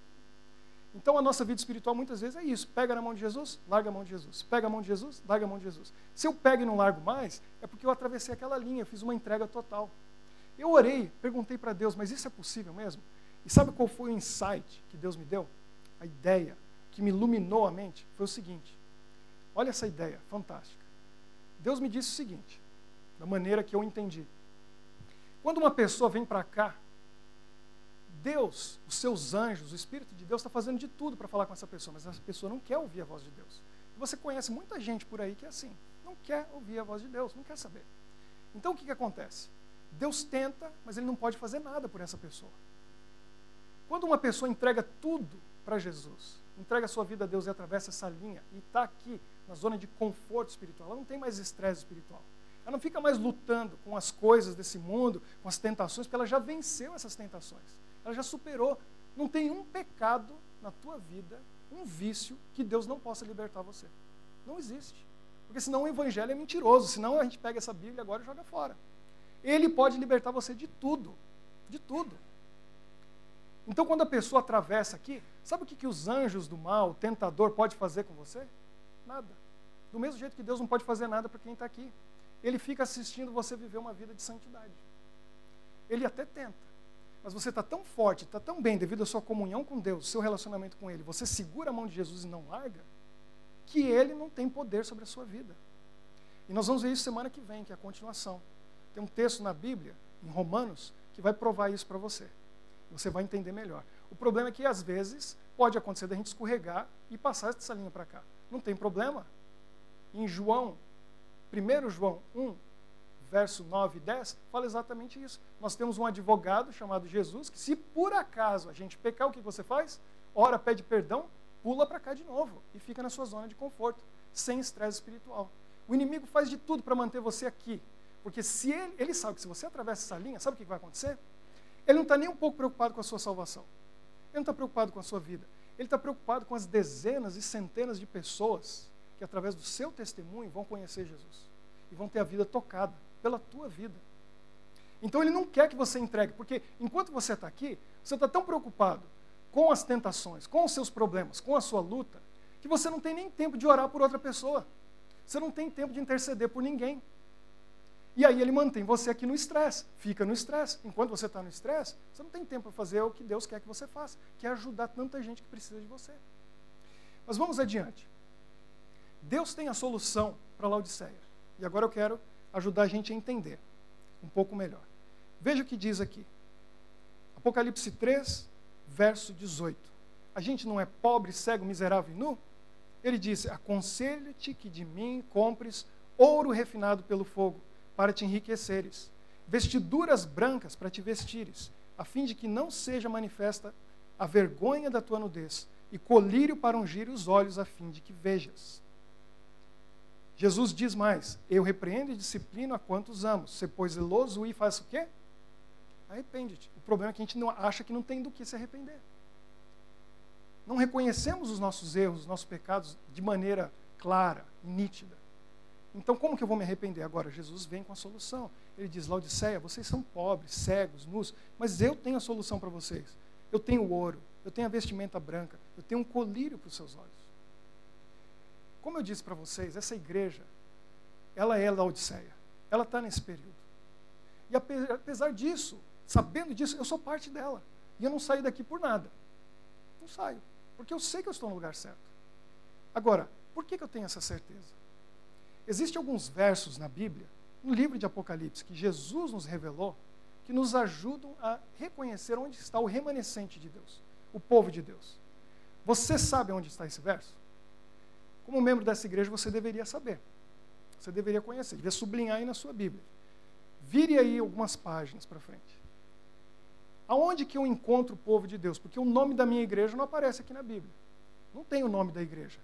Então a nossa vida espiritual muitas vezes é isso. Pega na mão de Jesus, larga a mão de Jesus. Pega a mão de Jesus, larga a mão de Jesus. Se eu pego e não largo mais, é porque eu atravessei aquela linha, eu fiz uma entrega total. Eu orei, perguntei para Deus, mas isso é possível mesmo? E sabe qual foi o insight que Deus me deu? A ideia que me iluminou a mente foi o seguinte. Olha essa ideia fantástica. Deus me disse o seguinte, da maneira que eu entendi. Quando uma pessoa vem para cá, Deus, os seus anjos, o Espírito de Deus está fazendo de tudo para falar com essa pessoa, mas essa pessoa não quer ouvir a voz de Deus. E você conhece muita gente por aí que é assim, não quer ouvir a voz de Deus, não quer saber. Então o que acontece? Deus tenta, mas Ele não pode fazer nada por essa pessoa. Quando uma pessoa entrega tudo para Jesus, entrega a sua vida a Deus e atravessa essa linha, e está aqui na zona de conforto espiritual, ela não tem mais estresse espiritual. Ela não fica mais lutando com as coisas desse mundo, com as tentações, porque ela já venceu essas tentações. Ela já superou. Não tem um pecado na tua vida, um vício, que Deus não possa libertar você. Não existe. Porque senão o evangelho é mentiroso. Senão a gente pega essa Bíblia agora e joga fora. Ele pode libertar você de tudo. De tudo. Então, quando a pessoa atravessa aqui, sabe o que os anjos do mal, o tentador, pode fazer com você? Nada. Do mesmo jeito que Deus não pode fazer nada para quem está aqui. Ele fica assistindo você viver uma vida de santidade. Ele até tenta. Mas você está tão forte, está tão bem devido à sua comunhão com Deus, seu relacionamento com Ele, você segura a mão de Jesus e não larga, que Ele não tem poder sobre a sua vida. E nós vamos ver isso semana que vem, que é a continuação. Tem um texto na Bíblia, em Romanos, que vai provar isso para você. Você vai entender melhor. O problema é que, às vezes, pode acontecer da gente escorregar e passar essa linha para cá. Não tem problema. Em João, 1 João 1, verso 9 e 10, fala exatamente isso. Nós temos um advogado chamado Jesus, que se por acaso a gente pecar, o que você faz? Ora, pede perdão, pula para cá de novo e fica na sua zona de conforto, sem estresse espiritual. O inimigo faz de tudo para manter você aqui, porque se ele sabe que se você atravessa essa linha, sabe o que vai acontecer? Ele não está nem um pouco preocupado com a sua salvação. Ele não está preocupado com a sua vida. Ele está preocupado com as dezenas e centenas de pessoas que, através do seu testemunho, vão conhecer Jesus e vão ter a vida tocada pela tua vida. Então ele não quer que você entregue, porque enquanto você está aqui, você está tão preocupado com as tentações, com os seus problemas, com a sua luta, que você não tem nem tempo de orar por outra pessoa. Você não tem tempo de interceder por ninguém. E aí ele mantém você aqui no estresse, fica no estresse. Enquanto você está no estresse, você não tem tempo para fazer o que Deus quer que você faça, que é ajudar tanta gente que precisa de você. Mas vamos adiante. Deus tem a solução para Laodiceia. E agora eu quero ajudar a gente a entender um pouco melhor. Veja o que diz aqui. Apocalipse 3, verso 18. A gente não é pobre, cego, miserável e nu? Ele diz, aconselho-te que de mim compres ouro refinado pelo fogo, para te enriqueceres, vestiduras brancas para te vestires, a fim de que não seja manifesta a vergonha da tua nudez, e colírio para ungir os olhos, a fim de que vejas. Jesus diz mais, eu repreendo e disciplino a quantos amo, se pois zeloso e faz o quê? Arrepende-te. O problema é que a gente não acha que não tem do que se arrepender. Não reconhecemos os nossos erros, os nossos pecados de maneira clara e nítida. Então, como que eu vou me arrepender? Agora, Jesus vem com a solução. Ele diz, Laodiceia, vocês são pobres, cegos, nus, mas eu tenho a solução para vocês. Eu tenho ouro, eu tenho a vestimenta branca, eu tenho um colírio para os seus olhos. Como eu disse para vocês, essa igreja, ela é Laodiceia. Ela está nesse período. E apesar disso, sabendo disso, eu sou parte dela. E eu não saio daqui por nada. Não saio, porque eu sei que eu estou no lugar certo. Agora, por que eu tenho essa certeza? Existem alguns versos na Bíblia, no livro de Apocalipse, que Jesus nos revelou, que nos ajudam a reconhecer onde está o remanescente de Deus, o povo de Deus. Você sabe onde está esse verso? Como membro dessa igreja, você deveria saber. Você deveria conhecer, deveria sublinhar aí na sua Bíblia. Vire aí algumas páginas para frente. Aonde que eu encontro o povo de Deus? Porque o nome da minha igreja não aparece aqui na Bíblia. Não tem o nome da igreja.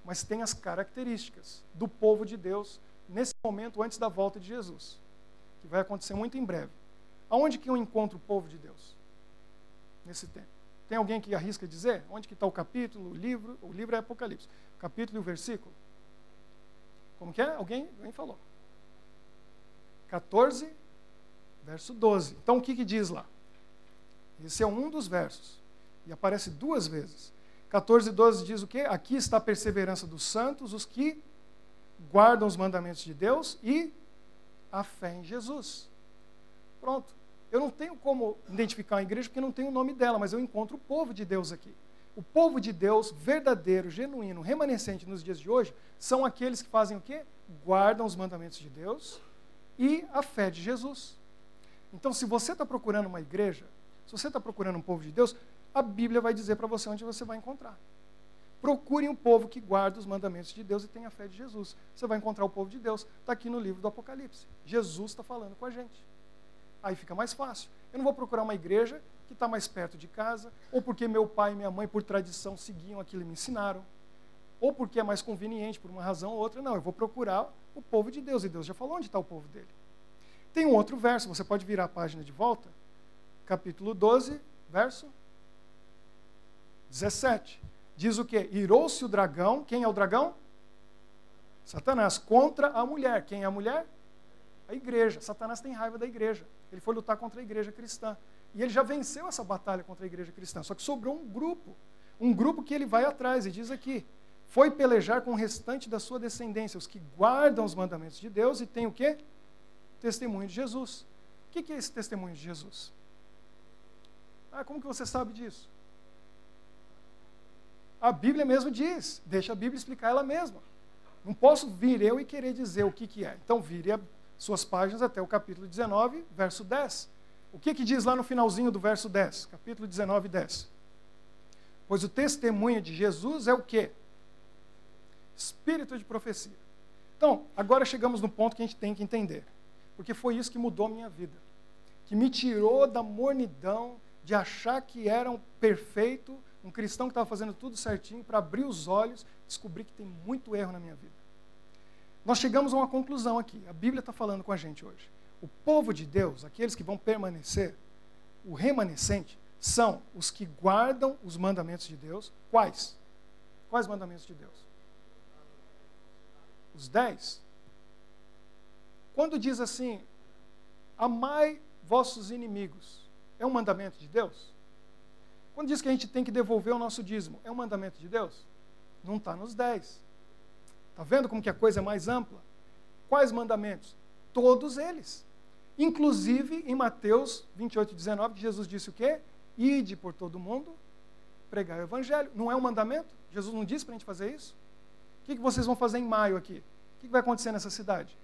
Mas tem as características do povo de Deus nesse momento antes da volta de Jesus, que vai acontecer muito em breve. Aonde que eu encontro o povo de Deus nesse tempo? Tem alguém que arrisca dizer? Onde que está o capítulo, o livro? O livro é Apocalipse. O capítulo e o versículo? Como que é? Alguém falou. 14, verso 12. Então o que diz lá? Esse é um dos versos. E aparece duas vezes. 14 e 12 diz o quê? Aqui está a perseverança dos santos, os que guardam os mandamentos de Deus e a fé em Jesus. Pronto. Eu não tenho como identificar a igreja porque não tem o nome dela, mas eu encontro o povo de Deus aqui. O povo de Deus, verdadeiro, genuíno, remanescente nos dias de hoje, são aqueles que fazem o quê? Guardam os mandamentos de Deus e a fé de Jesus. Então, se você está procurando uma igreja, se você está procurando um povo de Deus, a Bíblia vai dizer para você onde você vai encontrar. Procurem um povo que guarda os mandamentos de Deus e tem a fé de Jesus. Você vai encontrar o povo de Deus. Está aqui no livro do Apocalipse. Jesus está falando com a gente. Aí fica mais fácil. Eu não vou procurar uma igreja que está mais perto de casa, ou porque meu pai e minha mãe, por tradição, seguiam aquilo e me ensinaram, ou porque é mais conveniente por uma razão ou outra. Não, eu vou procurar o povo de Deus. E Deus já falou onde está o povo dele. Tem um outro verso, você pode virar a página de volta. Capítulo 12, verso 17. Diz o quê? Irou-se o dragão. Quem é o dragão? Satanás. Contra a mulher. Quem é a mulher? A igreja. Satanás tem raiva da igreja. Ele foi lutar contra a igreja cristã. E ele já venceu essa batalha contra a igreja cristã. Só que sobrou um grupo que ele vai atrás, e diz aqui, foi pelejar com o restante da sua descendência, os que guardam os mandamentos de Deus e têm o quê? Testemunho de Jesus. O que é esse testemunho de Jesus? Ah, como que você sabe disso? A Bíblia mesmo diz, deixa a Bíblia explicar ela mesma. Não posso vir eu e querer dizer o que é. Então vire as suas páginas até o capítulo 19, verso 10. O que diz lá no finalzinho do verso 10? Capítulo 19, 10. Pois o testemunho de Jesus é o quê? Espírito de profecia. Então, agora chegamos no ponto que a gente tem que entender. Porque foi isso que mudou a minha vida. Que me tirou da mornidão de achar que era um perfeito, um cristão que estava fazendo tudo certinho, para abrir os olhos, descobrir que tem muito erro na minha vida. Nós chegamos a uma conclusão aqui. A Bíblia está falando com a gente hoje. O povo de Deus, aqueles que vão permanecer, o remanescente, são os que guardam os mandamentos de Deus. Quais? Quais mandamentos de Deus? Os 10. Quando diz assim, amai vossos inimigos, é um mandamento de Deus? Quando diz que a gente tem que devolver o nosso dízimo, é um mandamento de Deus? Não está nos 10. Está vendo como que a coisa é mais ampla? Quais mandamentos? Todos eles. Inclusive em Mateus 28, 19, que Jesus disse o quê? Ide por todo mundo, pregar o evangelho. Não é um mandamento? Jesus não disse para a gente fazer isso? O que vocês vão fazer em maio aqui? O que vai acontecer nessa cidade?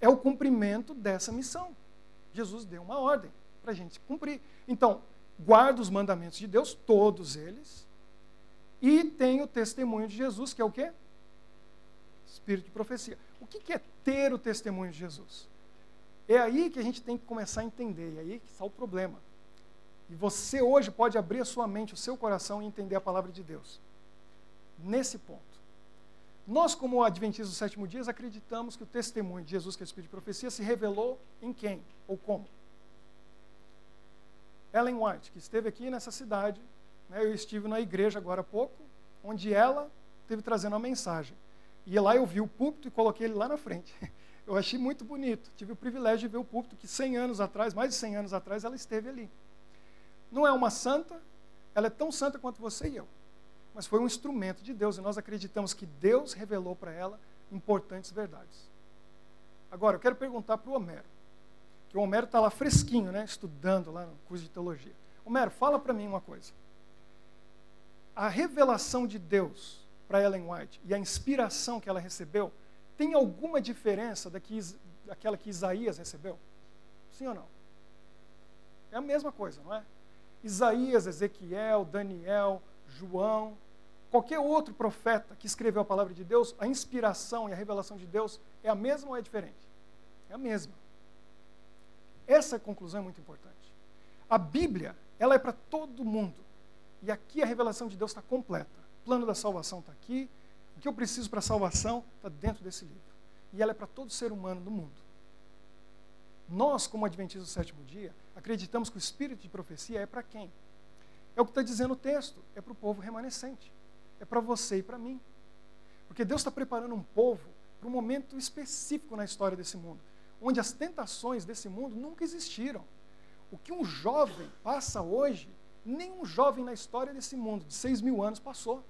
É o cumprimento dessa missão. Jesus deu uma ordem para a gente cumprir. Então, guarda os mandamentos de Deus, todos eles, e tem o testemunho de Jesus, que é o quê? Espírito de profecia. O que é ter o testemunho de Jesus? É aí que a gente tem que começar a entender, e aí que está o problema. E você hoje pode abrir a sua mente, o seu coração e entender a palavra de Deus. Nesse ponto. Nós, como adventistas do sétimo dia, acreditamos que o testemunho de Jesus, que é o Espírito de profecia, se revelou em quem? Ou como? Ellen White, que esteve aqui nessa cidade, né, eu estive na igreja agora há pouco, onde ela esteve trazendo uma mensagem. E lá eu vi o púlpito e coloquei ele lá na frente. Eu achei muito bonito. Tive o privilégio de ver o púlpito que 100 anos atrás, mais de 100 anos atrás, ela esteve ali. Não é uma santa, ela é tão santa quanto você e eu. Mas foi um instrumento de Deus e nós acreditamos que Deus revelou para ela importantes verdades. Agora, eu quero perguntar para o Homero, que o Homero está lá fresquinho, né, estudando lá no curso de teologia. Homero, fala para mim uma coisa. A revelação de Deus para Ellen White e a inspiração que ela recebeu tem alguma diferença daquela que Isaías recebeu? Sim ou não? É a mesma coisa, não é? Isaías, Ezequiel, Daniel, João, qualquer outro profeta que escreveu a palavra de Deus, a inspiração e a revelação de Deus é a mesma ou é diferente? É a mesma. Essa conclusão é muito importante. A Bíblia, ela é para todo mundo. E aqui a revelação de Deus está completa. O plano da salvação está aqui. O que eu preciso para a salvação está dentro desse livro. E ela é para todo ser humano do mundo. Nós, como adventistas do sétimo dia, acreditamos que o Espírito de profecia é para quem? É o que está dizendo o texto. É para o povo remanescente. É para você e para mim. Porque Deus está preparando um povo para um momento específico na história desse mundo, onde as tentações desse mundo nunca existiram. O que um jovem passa hoje, nenhum jovem na história desse mundo, de 6.000 anos, passou.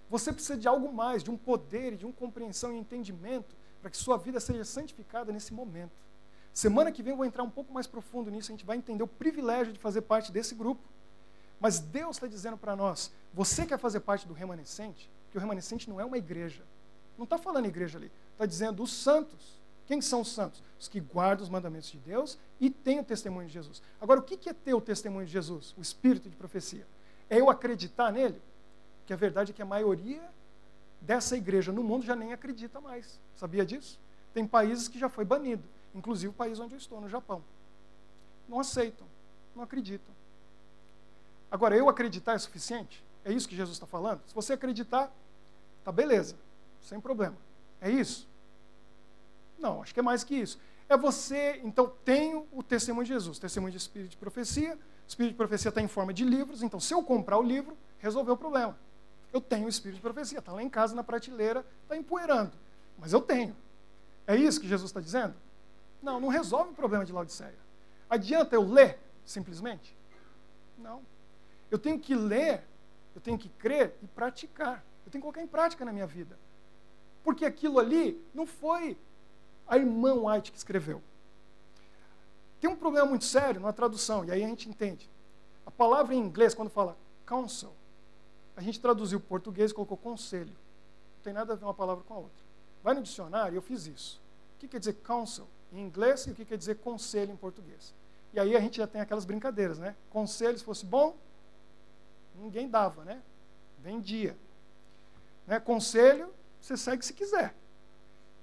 Você precisa de algo mais, de um poder e de uma compreensão e entendimento para que sua vida seja santificada nesse momento. Semana que vem eu vou entrar um pouco mais profundo nisso, a gente vai entender o privilégio de fazer parte desse grupo. Mas Deus está dizendo para nós, você quer fazer parte do remanescente? Porque o remanescente não é uma igreja. Não está falando igreja ali, está dizendo os santos. Quem são os santos? Os que guardam os mandamentos de Deus e têm o testemunho de Jesus. Agora, o que é ter o testemunho de Jesus? O Espírito de profecia. É eu acreditar nele? Que a verdade é que a maioria dessa igreja no mundo já nem acredita mais. Sabia disso? Tem países que já foi banido. Inclusive o país onde eu estou, no Japão. Não aceitam, não acreditam. Agora, eu acreditar é suficiente? É isso que Jesus está falando? Se você acreditar, tá beleza, sem problema. É isso? Não, acho que é mais que isso. É você, então, tenho o testemunho de Jesus, testemunho de Espírito de profecia. O Espírito de profecia está em forma de livros, então se eu comprar o livro, resolveu o problema. Eu tenho o Espírito de profecia, está lá em casa, na prateleira, está empoeirando. Mas eu tenho. É isso que Jesus está dizendo? Não, não resolve o problema de Laodiceia. Adianta eu ler simplesmente? Não. Eu tenho que ler, eu tenho que crer e praticar. Eu tenho que colocar em prática na minha vida. Porque aquilo ali não foi a irmã White que escreveu. Tem um problema muito sério na tradução, e aí a gente entende. A palavra em inglês, quando fala counsel, a gente traduziu para o português e colocou conselho. Não tem nada a ver uma palavra com a outra. Vai no dicionário, eu fiz isso. O que quer dizer counsel em inglês e o que quer dizer conselho em português? E aí a gente já tem aquelas brincadeiras, né? Conselho, se fosse bom, ninguém dava, né? Vendia. Né? Conselho, você segue se quiser.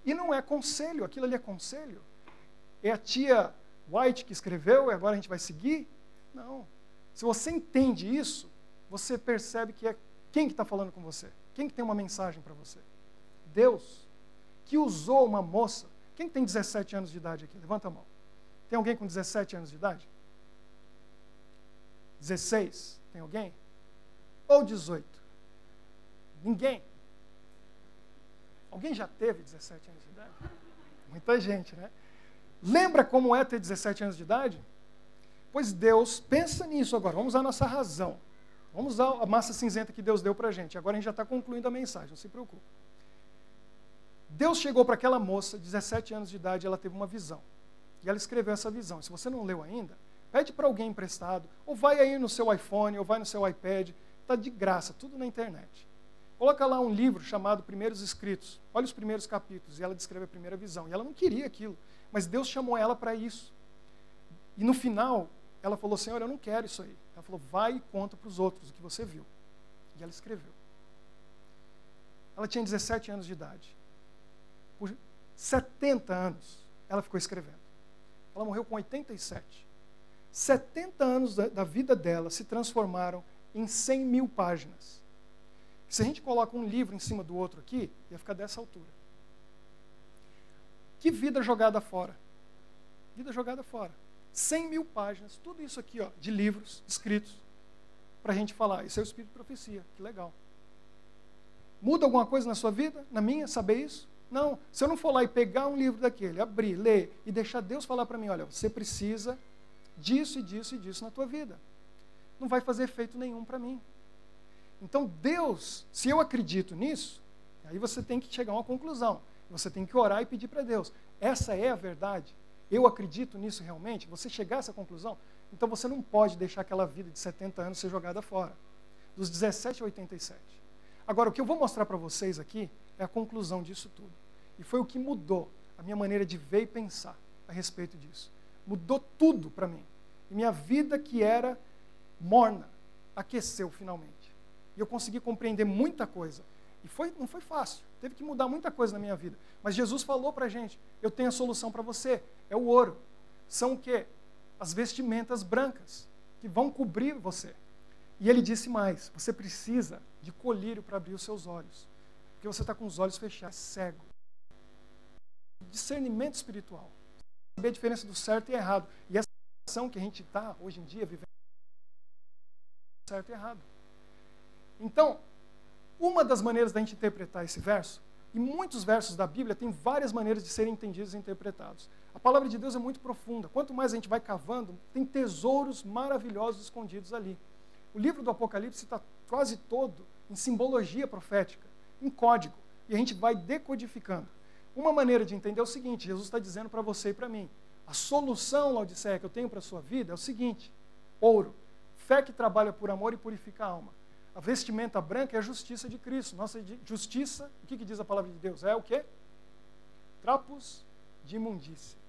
E não é conselho, aquilo ali é conselho. É a tia White que escreveu e agora a gente vai seguir? Não. Se você entende isso, você percebe que é quem que está falando com você? Quem que tem uma mensagem para você? Deus, que usou uma moça. Quem tem 17 anos de idade aqui? Levanta a mão. Tem alguém com 17 anos de idade? 16? Tem alguém? Ou 18? Ninguém? Alguém já teve 17 anos de idade? Muita gente, né? Lembra como é ter 17 anos de idade? Pois Deus, pensa nisso agora, vamos usar a nossa razão. Vamos usar a massa cinzenta que Deus deu para a gente. Agora a gente já está concluindo a mensagem, não se preocupe. Deus chegou para aquela moça, 17 anos de idade, e ela teve uma visão. E ela escreveu essa visão. Se você não leu ainda, pede para alguém emprestado, ou vai aí no seu iPhone, ou vai no seu iPad, está de graça, tudo na internet. Coloca lá um livro chamado Primeiros Escritos. Olha os primeiros capítulos, e ela descreve a primeira visão. E ela não queria aquilo, mas Deus chamou ela para isso. E no final, ela falou, Senhor, eu não quero isso aí. Ela falou, vai e conta para os outros o que você viu. E ela escreveu. Ela tinha 17 anos de idade. Por 70 anos, ela ficou escrevendo. Ela morreu com 87. 70 anos da vida dela se transformaram em 100 mil páginas. Se a gente coloca um livro em cima do outro aqui, ia ficar dessa altura. Que vida jogada fora. Vida jogada fora. 100 mil páginas, tudo isso aqui, ó, de livros escritos, para a gente falar, isso é o Espírito de Profecia, que legal. Muda alguma coisa na sua vida? Na minha, saber isso? Não. Se eu não for lá e pegar um livro daquele, abrir, ler e deixar Deus falar para mim, olha, você precisa disso e disso e disso na tua vida. Não vai fazer efeito nenhum para mim. Então Deus, se eu acredito nisso, aí você tem que chegar a uma conclusão. Você tem que orar e pedir para Deus. Essa é a verdade. Eu acredito nisso realmente. Você chegar a essa conclusão, então você não pode deixar aquela vida de 70 anos ser jogada fora. Dos 17 a 87. Agora, o que eu vou mostrar para vocês aqui é a conclusão disso tudo. E foi o que mudou a minha maneira de ver e pensar a respeito disso. Mudou tudo para mim. E minha vida, que era morna, aqueceu finalmente. E eu consegui compreender muita coisa. E não foi fácil. Teve que mudar muita coisa na minha vida. Mas Jesus falou para a gente, eu tenho a solução para você. É o ouro. São o quê? As vestimentas brancas, que vão cobrir você. E ele disse mais, você precisa de colírio para abrir os seus olhos. Porque você está com os olhos fechados, cego. Discernimento espiritual. Saber a diferença do certo e errado. E essa situação que a gente está, hoje em dia, vivendo certo e errado. Então, uma das maneiras da gente interpretar esse verso, e muitos versos da Bíblia têm várias maneiras de serem entendidos e interpretados. A palavra de Deus é muito profunda. Quanto mais a gente vai cavando, tem tesouros maravilhosos escondidos ali. O livro do Apocalipse está quase todo em simbologia profética, em código. E a gente vai decodificando. Uma maneira de entender é o seguinte, Jesus está dizendo para você e para mim, a solução, Laodiceia, que eu tenho para a sua vida é o seguinte, ouro, fé que trabalha por amor e purifica a alma. A vestimenta branca é a justiça de Cristo. Nossa justiça, o que diz a palavra de Deus? É o quê? Trapos de imundícia.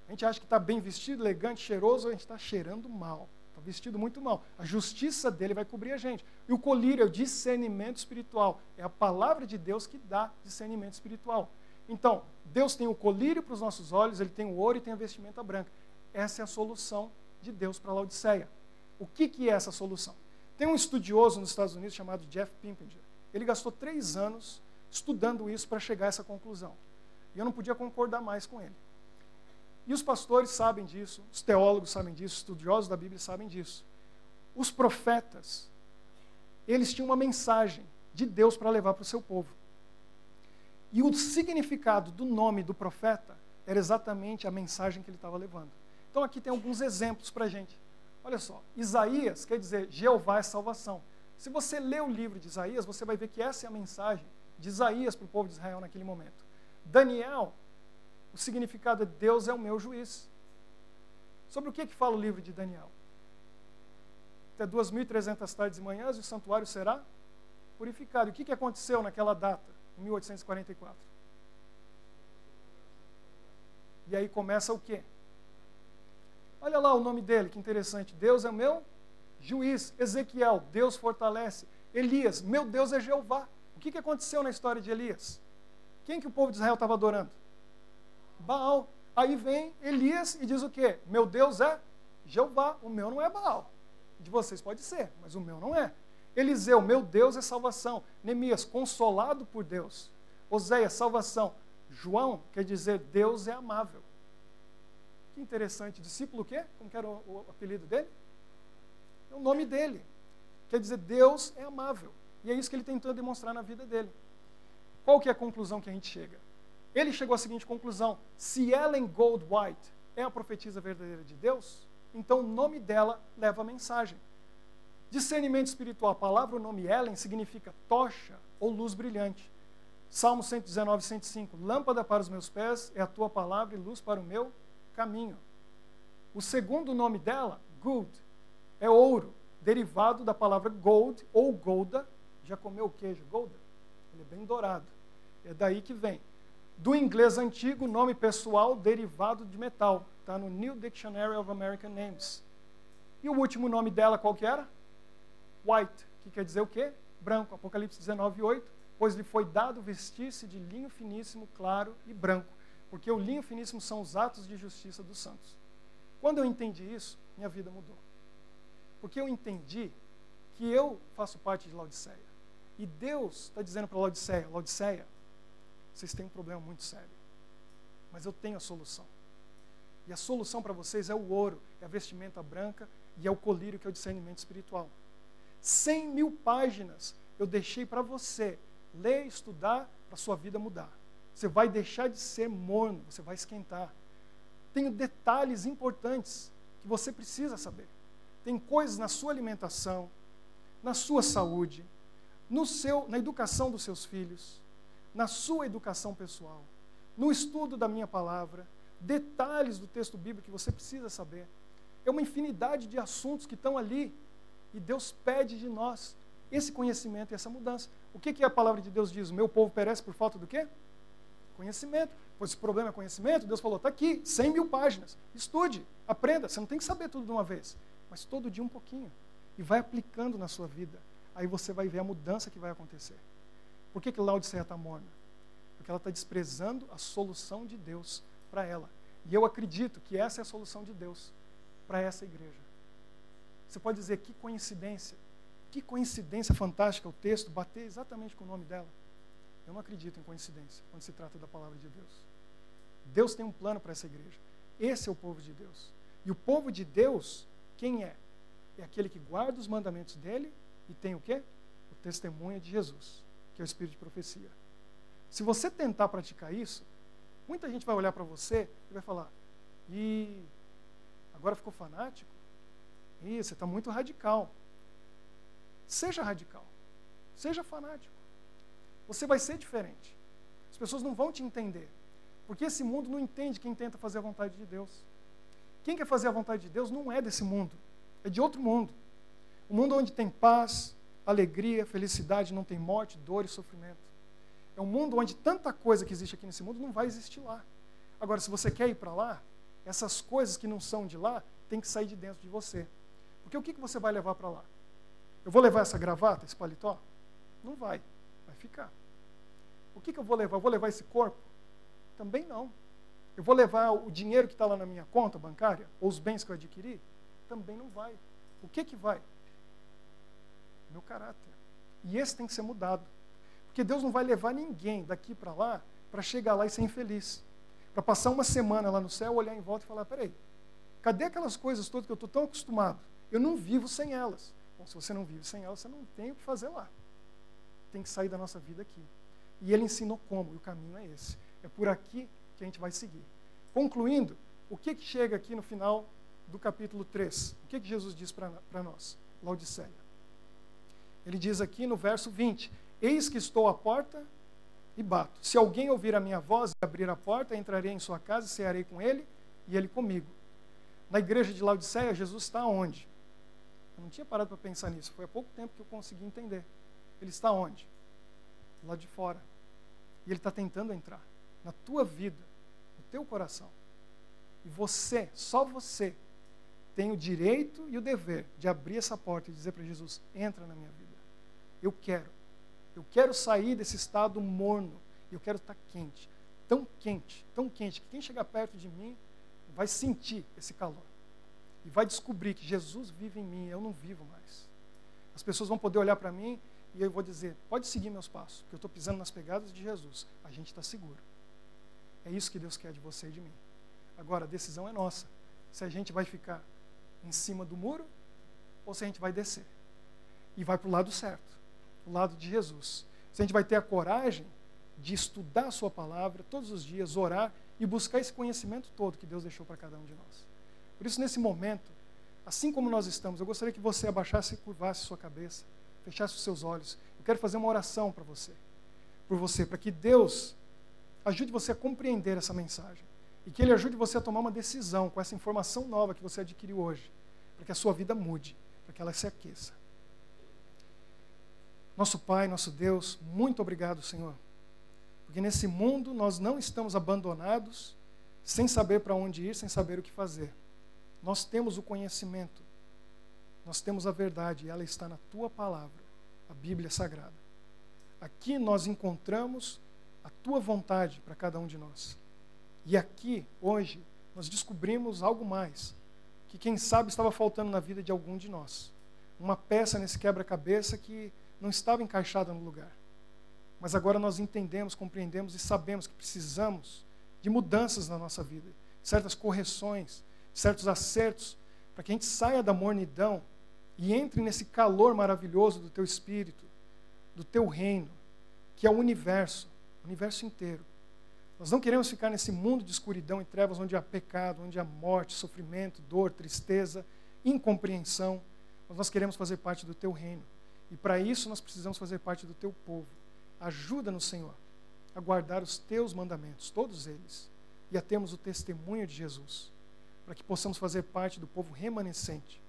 A gente acha que está bem vestido, elegante, cheiroso, a gente está cheirando mal. Está vestido muito mal. A justiça dele vai cobrir a gente. E o colírio é o discernimento espiritual. É a palavra de Deus que dá discernimento espiritual. Então, Deus tem o colírio para os nossos olhos, ele tem o ouro e tem a vestimenta branca. Essa é a solução de Deus para Laodiceia. O que é essa solução? Tem um estudioso nos Estados Unidos chamado Jeff Pimpinger. Ele gastou 3 anos estudando isso para chegar a essa conclusão. E eu não podia concordar mais com ele. E os pastores sabem disso, os teólogos sabem disso, os estudiosos da Bíblia sabem disso. Os profetas, eles tinham uma mensagem de Deus para levar para o seu povo. E o significado do nome do profeta era exatamente a mensagem que ele estava levando. Então aqui tem alguns exemplos para a gente. Olha só, Isaías quer dizer Jeová é salvação. Se você ler o livro de Isaías, você vai ver que essa é a mensagem de Isaías para o povo de Israel naquele momento. Daniel, o significado é Deus é o meu juiz. Sobre o que fala o livro de Daniel? Até 2.300 tardes e manhãs e o santuário será purificado. E o que aconteceu naquela data, em 1844? E aí começa o quê? Olha lá o nome dele, que interessante. Deus é o meu juiz. Ezequiel, Deus fortalece. Elias, meu Deus é Jeová. O que aconteceu na história de Elias? Quem que o povo de Israel estava adorando? Baal. Aí vem Elias e diz o quê? Meu Deus é Jeová, o meu não é Baal. De vocês pode ser, mas o meu não é. Eliseu, meu Deus é salvação. Neemias, consolado por Deus. Oséias, salvação. João quer dizer Deus é amável. Que interessante. Discípulo o quê? Como que era o apelido dele? É o nome dele. Quer dizer Deus é amável. E é isso que ele tentou demonstrar na vida dele. Qual que é a conclusão que a gente chega? Ele chegou à seguinte conclusão: se Ellen Goldwhite é a profetisa verdadeira de Deus, então o nome dela leva a mensagem. Discernimento espiritual. A palavra, o nome Ellen, significa tocha ou luz brilhante. Salmo 119, 105. Lâmpada para os meus pés é a tua palavra e luz para o meu caminho. O segundo nome dela, Good, é ouro, derivado da palavra gold ou golda. Já comeu o queijo golda? Ele é bem dourado. É daí que vem. Do inglês antigo, nome pessoal derivado de metal. Está no New Dictionary of American Names. E o último nome dela qual que era? White, que quer dizer o quê? Branco. Apocalipse 19, 8. Pois lhe foi dado vestir-se de linho finíssimo, claro e branco. Porque o linho finíssimo são os atos de justiça dos santos. Quando eu entendi isso, minha vida mudou. Porque eu entendi que eu faço parte de Laodiceia. E Deus está dizendo para Laodiceia, Laodiceia, vocês têm um problema muito sério. Mas eu tenho a solução. E a solução para vocês é o ouro, é a vestimenta branca e é o colírio, que é o discernimento espiritual. 100.000 páginas eu deixei para você ler e estudar para a sua vida mudar. Você vai deixar de ser morno, você vai esquentar. Tem detalhes importantes que você precisa saber. Tem coisas na sua alimentação, na sua saúde, na educação dos seus filhos, na sua educação pessoal, no estudo da minha palavra, detalhes do texto bíblico que você precisa saber. É uma infinidade de assuntos que estão ali e Deus pede de nós esse conhecimento e essa mudança. O que a palavra de Deus diz? O meu povo perece por falta do quê? Conhecimento. Pois se o problema é conhecimento, Deus falou, está aqui, 100.000 páginas. Estude, aprenda. Você não tem que saber tudo de uma vez, mas todo dia um pouquinho. E vai aplicando na sua vida. Aí você vai ver a mudança que vai acontecer. Por que Laodiceia está morna? Porque ela está desprezando a solução de Deus para ela. E eu acredito que essa é a solução de Deus para essa igreja. Você pode dizer, que coincidência fantástica o texto bater exatamente com o nome dela. Eu não acredito em coincidência quando se trata da palavra de Deus. Deus tem um plano para essa igreja. Esse é o povo de Deus. E o povo de Deus, quem é? É aquele que guarda os mandamentos dele e tem o quê? O testemunho de Jesus, que é o espírito de profecia. Se você tentar praticar isso, muita gente vai olhar para você e vai falar, ih, agora ficou fanático? Ih, você está muito radical. Seja radical. Seja fanático. Você vai ser diferente. As pessoas não vão te entender. Porque esse mundo não entende quem tenta fazer a vontade de Deus. Quem quer fazer a vontade de Deus não é desse mundo. É de outro mundo. Um mundo onde tem paz, alegria, felicidade, não tem morte, dor e sofrimento. É um mundo onde tanta coisa que existe aqui nesse mundo não vai existir lá. Agora, se você quer ir para lá, essas coisas que não são de lá, tem que sair de dentro de você. Porque o que você vai levar para lá? Eu vou levar essa gravata, esse paletó? Não vai. Vai ficar. O que eu vou levar? Eu vou levar esse corpo? Também não. Eu vou levar o dinheiro que está lá na minha conta bancária? Ou os bens que eu adquiri? Também não vai. O que vai? Meu caráter. E esse tem que ser mudado. Porque Deus não vai levar ninguém daqui para lá para chegar lá e ser infeliz. Para passar uma semana lá no céu, olhar em volta e falar, peraí, cadê aquelas coisas todas que eu estou tão acostumado? Eu não vivo sem elas. Bom, se você não vive sem elas, você não tem o que fazer lá. Tem que sair da nossa vida aqui. E ele ensinou como, e o caminho é esse. É por aqui que a gente vai seguir. Concluindo, o que chega aqui no final do capítulo 3. O que Jesus diz para nós? Laodiceia. Ele diz aqui no verso 20: eis que estou à porta e bato. Se alguém ouvir a minha voz e abrir a porta, entrarei em sua casa e cearei com ele e ele comigo. Na igreja de Laodiceia, Jesus está onde? Eu não tinha parado para pensar nisso. Foi há pouco tempo que eu consegui entender. Ele está onde? Do lado de fora. E ele está tentando entrar na tua vida, no teu coração. E você, só você, tem o direito e o dever de abrir essa porta e dizer para Jesus: entra na minha vida. Eu quero sair desse estado morno. Eu quero estar quente, tão quente, que quem chegar perto de mim vai sentir esse calor. E vai descobrir que Jesus vive em mim, eu não vivo mais. As pessoas vão poder olhar para mim e eu vou dizer: pode seguir meus passos, porque eu estou pisando nas pegadas de Jesus. A gente está seguro. É isso que Deus quer de você e de mim. Agora, a decisão é nossa. Se a gente vai ficar em cima do muro ou se a gente vai descer. E vai para o lado certo, o lado de Jesus. Se a gente vai ter a coragem de estudar a sua palavra todos os dias, orar e buscar esse conhecimento todo que Deus deixou para cada um de nós. Por isso, nesse momento, assim como nós estamos, eu gostaria que você abaixasse e curvasse sua cabeça, fechasse os seus olhos. Eu quero fazer uma oração para você, por você, para que Deus ajude você a compreender essa mensagem e que Ele ajude você a tomar uma decisão com essa informação nova que você adquiriu hoje, para que a sua vida mude, para que ela se aqueça. Nosso Pai, nosso Deus, muito obrigado, Senhor, porque nesse mundo nós não estamos abandonados, sem saber para onde ir, sem saber o que fazer. Nós temos o conhecimento, nós temos a verdade, e ela está na Tua palavra, a Bíblia Sagrada. Aqui nós encontramos a Tua vontade para cada um de nós. E aqui, hoje, nós descobrimos algo mais, que quem sabe estava faltando na vida de algum de nós. Uma peça nesse quebra-cabeça que não estava encaixada no lugar. Mas agora nós entendemos, compreendemos e sabemos que precisamos de mudanças na nossa vida, certas correções, certos acertos, para que a gente saia da mornidão e entre nesse calor maravilhoso do Teu Espírito, do Teu reino, que é o universo inteiro. Nós não queremos ficar nesse mundo de escuridão e trevas onde há pecado, onde há morte, sofrimento, dor, tristeza, incompreensão. Mas nós queremos fazer parte do Teu reino. E para isso nós precisamos fazer parte do Teu povo. Ajuda-nos, Senhor, a guardar os Teus mandamentos, todos eles, e a termos o testemunho de Jesus, para que possamos fazer parte do povo remanescente,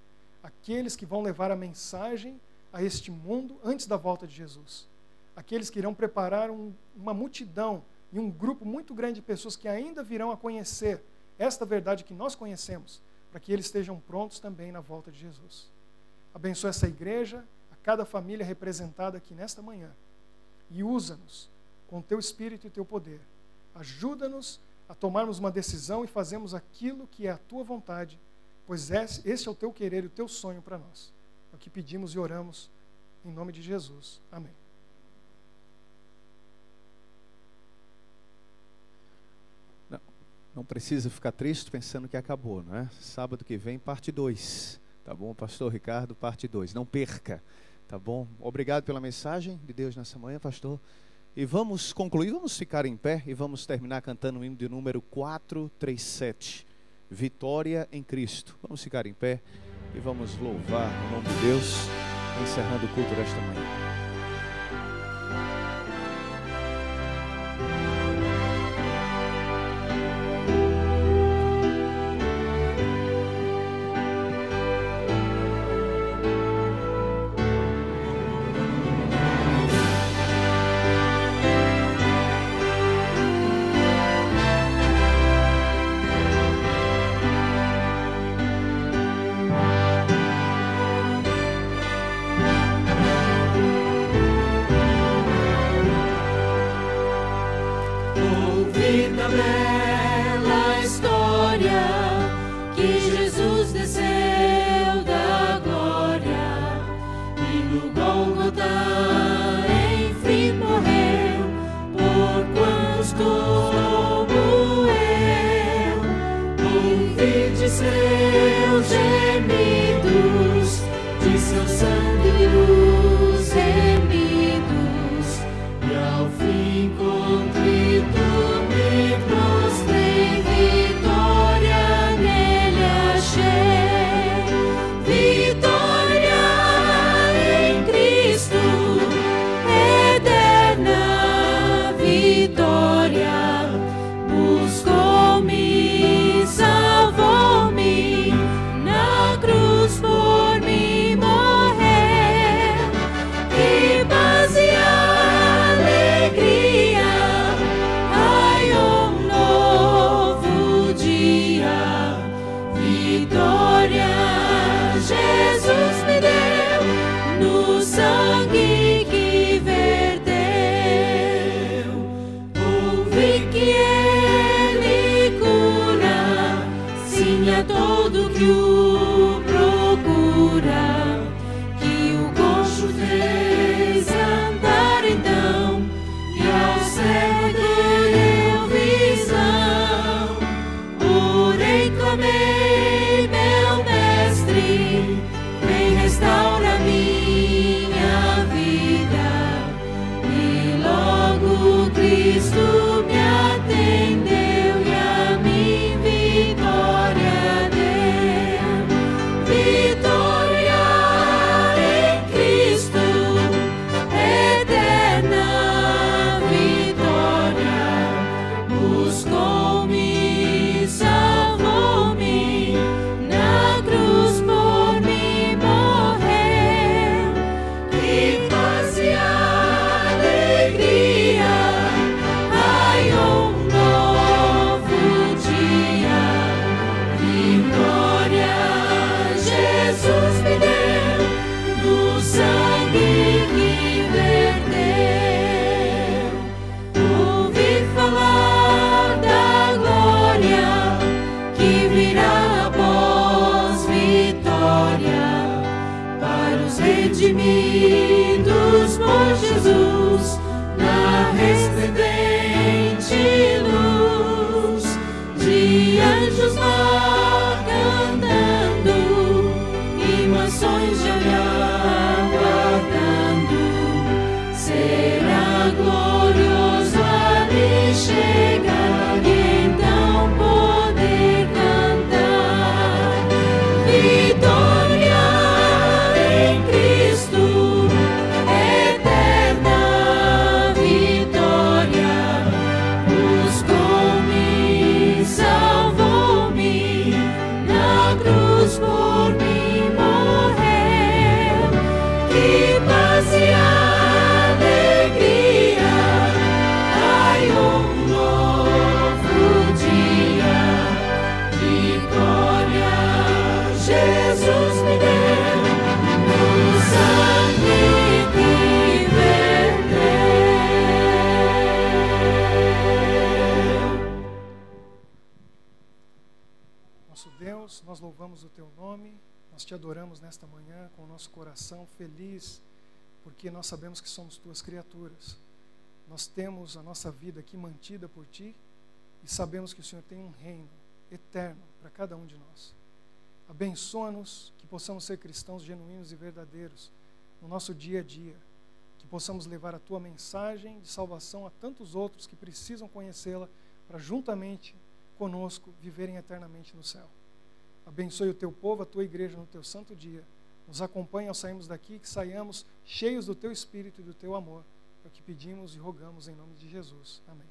aqueles que vão levar a mensagem a este mundo antes da volta de Jesus, aqueles que irão preparar uma multidão e um grupo muito grande de pessoas que ainda virão a conhecer esta verdade que nós conhecemos, para que eles estejam prontos também na volta de Jesus. Abençoa essa igreja, a cada família representada aqui nesta manhã, e usa-nos com Teu Espírito e Teu poder. Ajuda-nos a tomarmos uma decisão e fazermos aquilo que é a Tua vontade, pois esse é o Teu querer e o Teu sonho para nós. É o que pedimos e oramos em nome de Jesus. Amém. Não precisa ficar triste pensando que acabou, não é? Sábado que vem, parte 2. Tá bom, Pastor Ricardo, parte 2. Não perca, tá bom? Obrigado pela mensagem de Deus nessa manhã, pastor. E vamos concluir, vamos ficar em pé e vamos terminar cantando o hino de número 437. Vitória em Cristo. Vamos ficar em pé e vamos louvar o nome de Deus, encerrando o culto desta manhã. Vitória nele achei. buscou-me, salvou-me, na cruz por mim morreu. Que paz e alegria, ai, um novo dia, vitória Jesus me deu, no sangue que verteu. Ouvi falar da glória que virá após vitória para os redimidos por Jesus, na resplendente luz de anjos lá cantando e mansões já me aguardando. Será glorioso ali chegar e então poder cantar vitória em Cristo, eterna vitória. Buscou-me, salvou-me, na cruz por mim morreu. Que paz e alegria, ai, um novo dia, vitória Jesus me deu, no sangue que verteu. Nosso Deus, nós louvamos o Teu nome, nós Te adoramos nesta manhã com o nosso coração feliz, porque nós sabemos que somos Tuas criaturas. Nós temos a nossa vida aqui mantida por Ti e sabemos que o Senhor tem um reino eterno para cada um de nós. Abençoa-nos que possamos ser cristãos genuínos e verdadeiros no nosso dia a dia, que possamos levar a Tua mensagem de salvação a tantos outros que precisam conhecê-la para juntamente conosco viverem eternamente no céu. Abençoe o Teu povo, a Tua igreja no Teu santo dia. Nos acompanhe ao sairmos daqui, que saiamos cheios do Teu Espírito e do Teu amor. É o que pedimos e rogamos em nome de Jesus. Amém.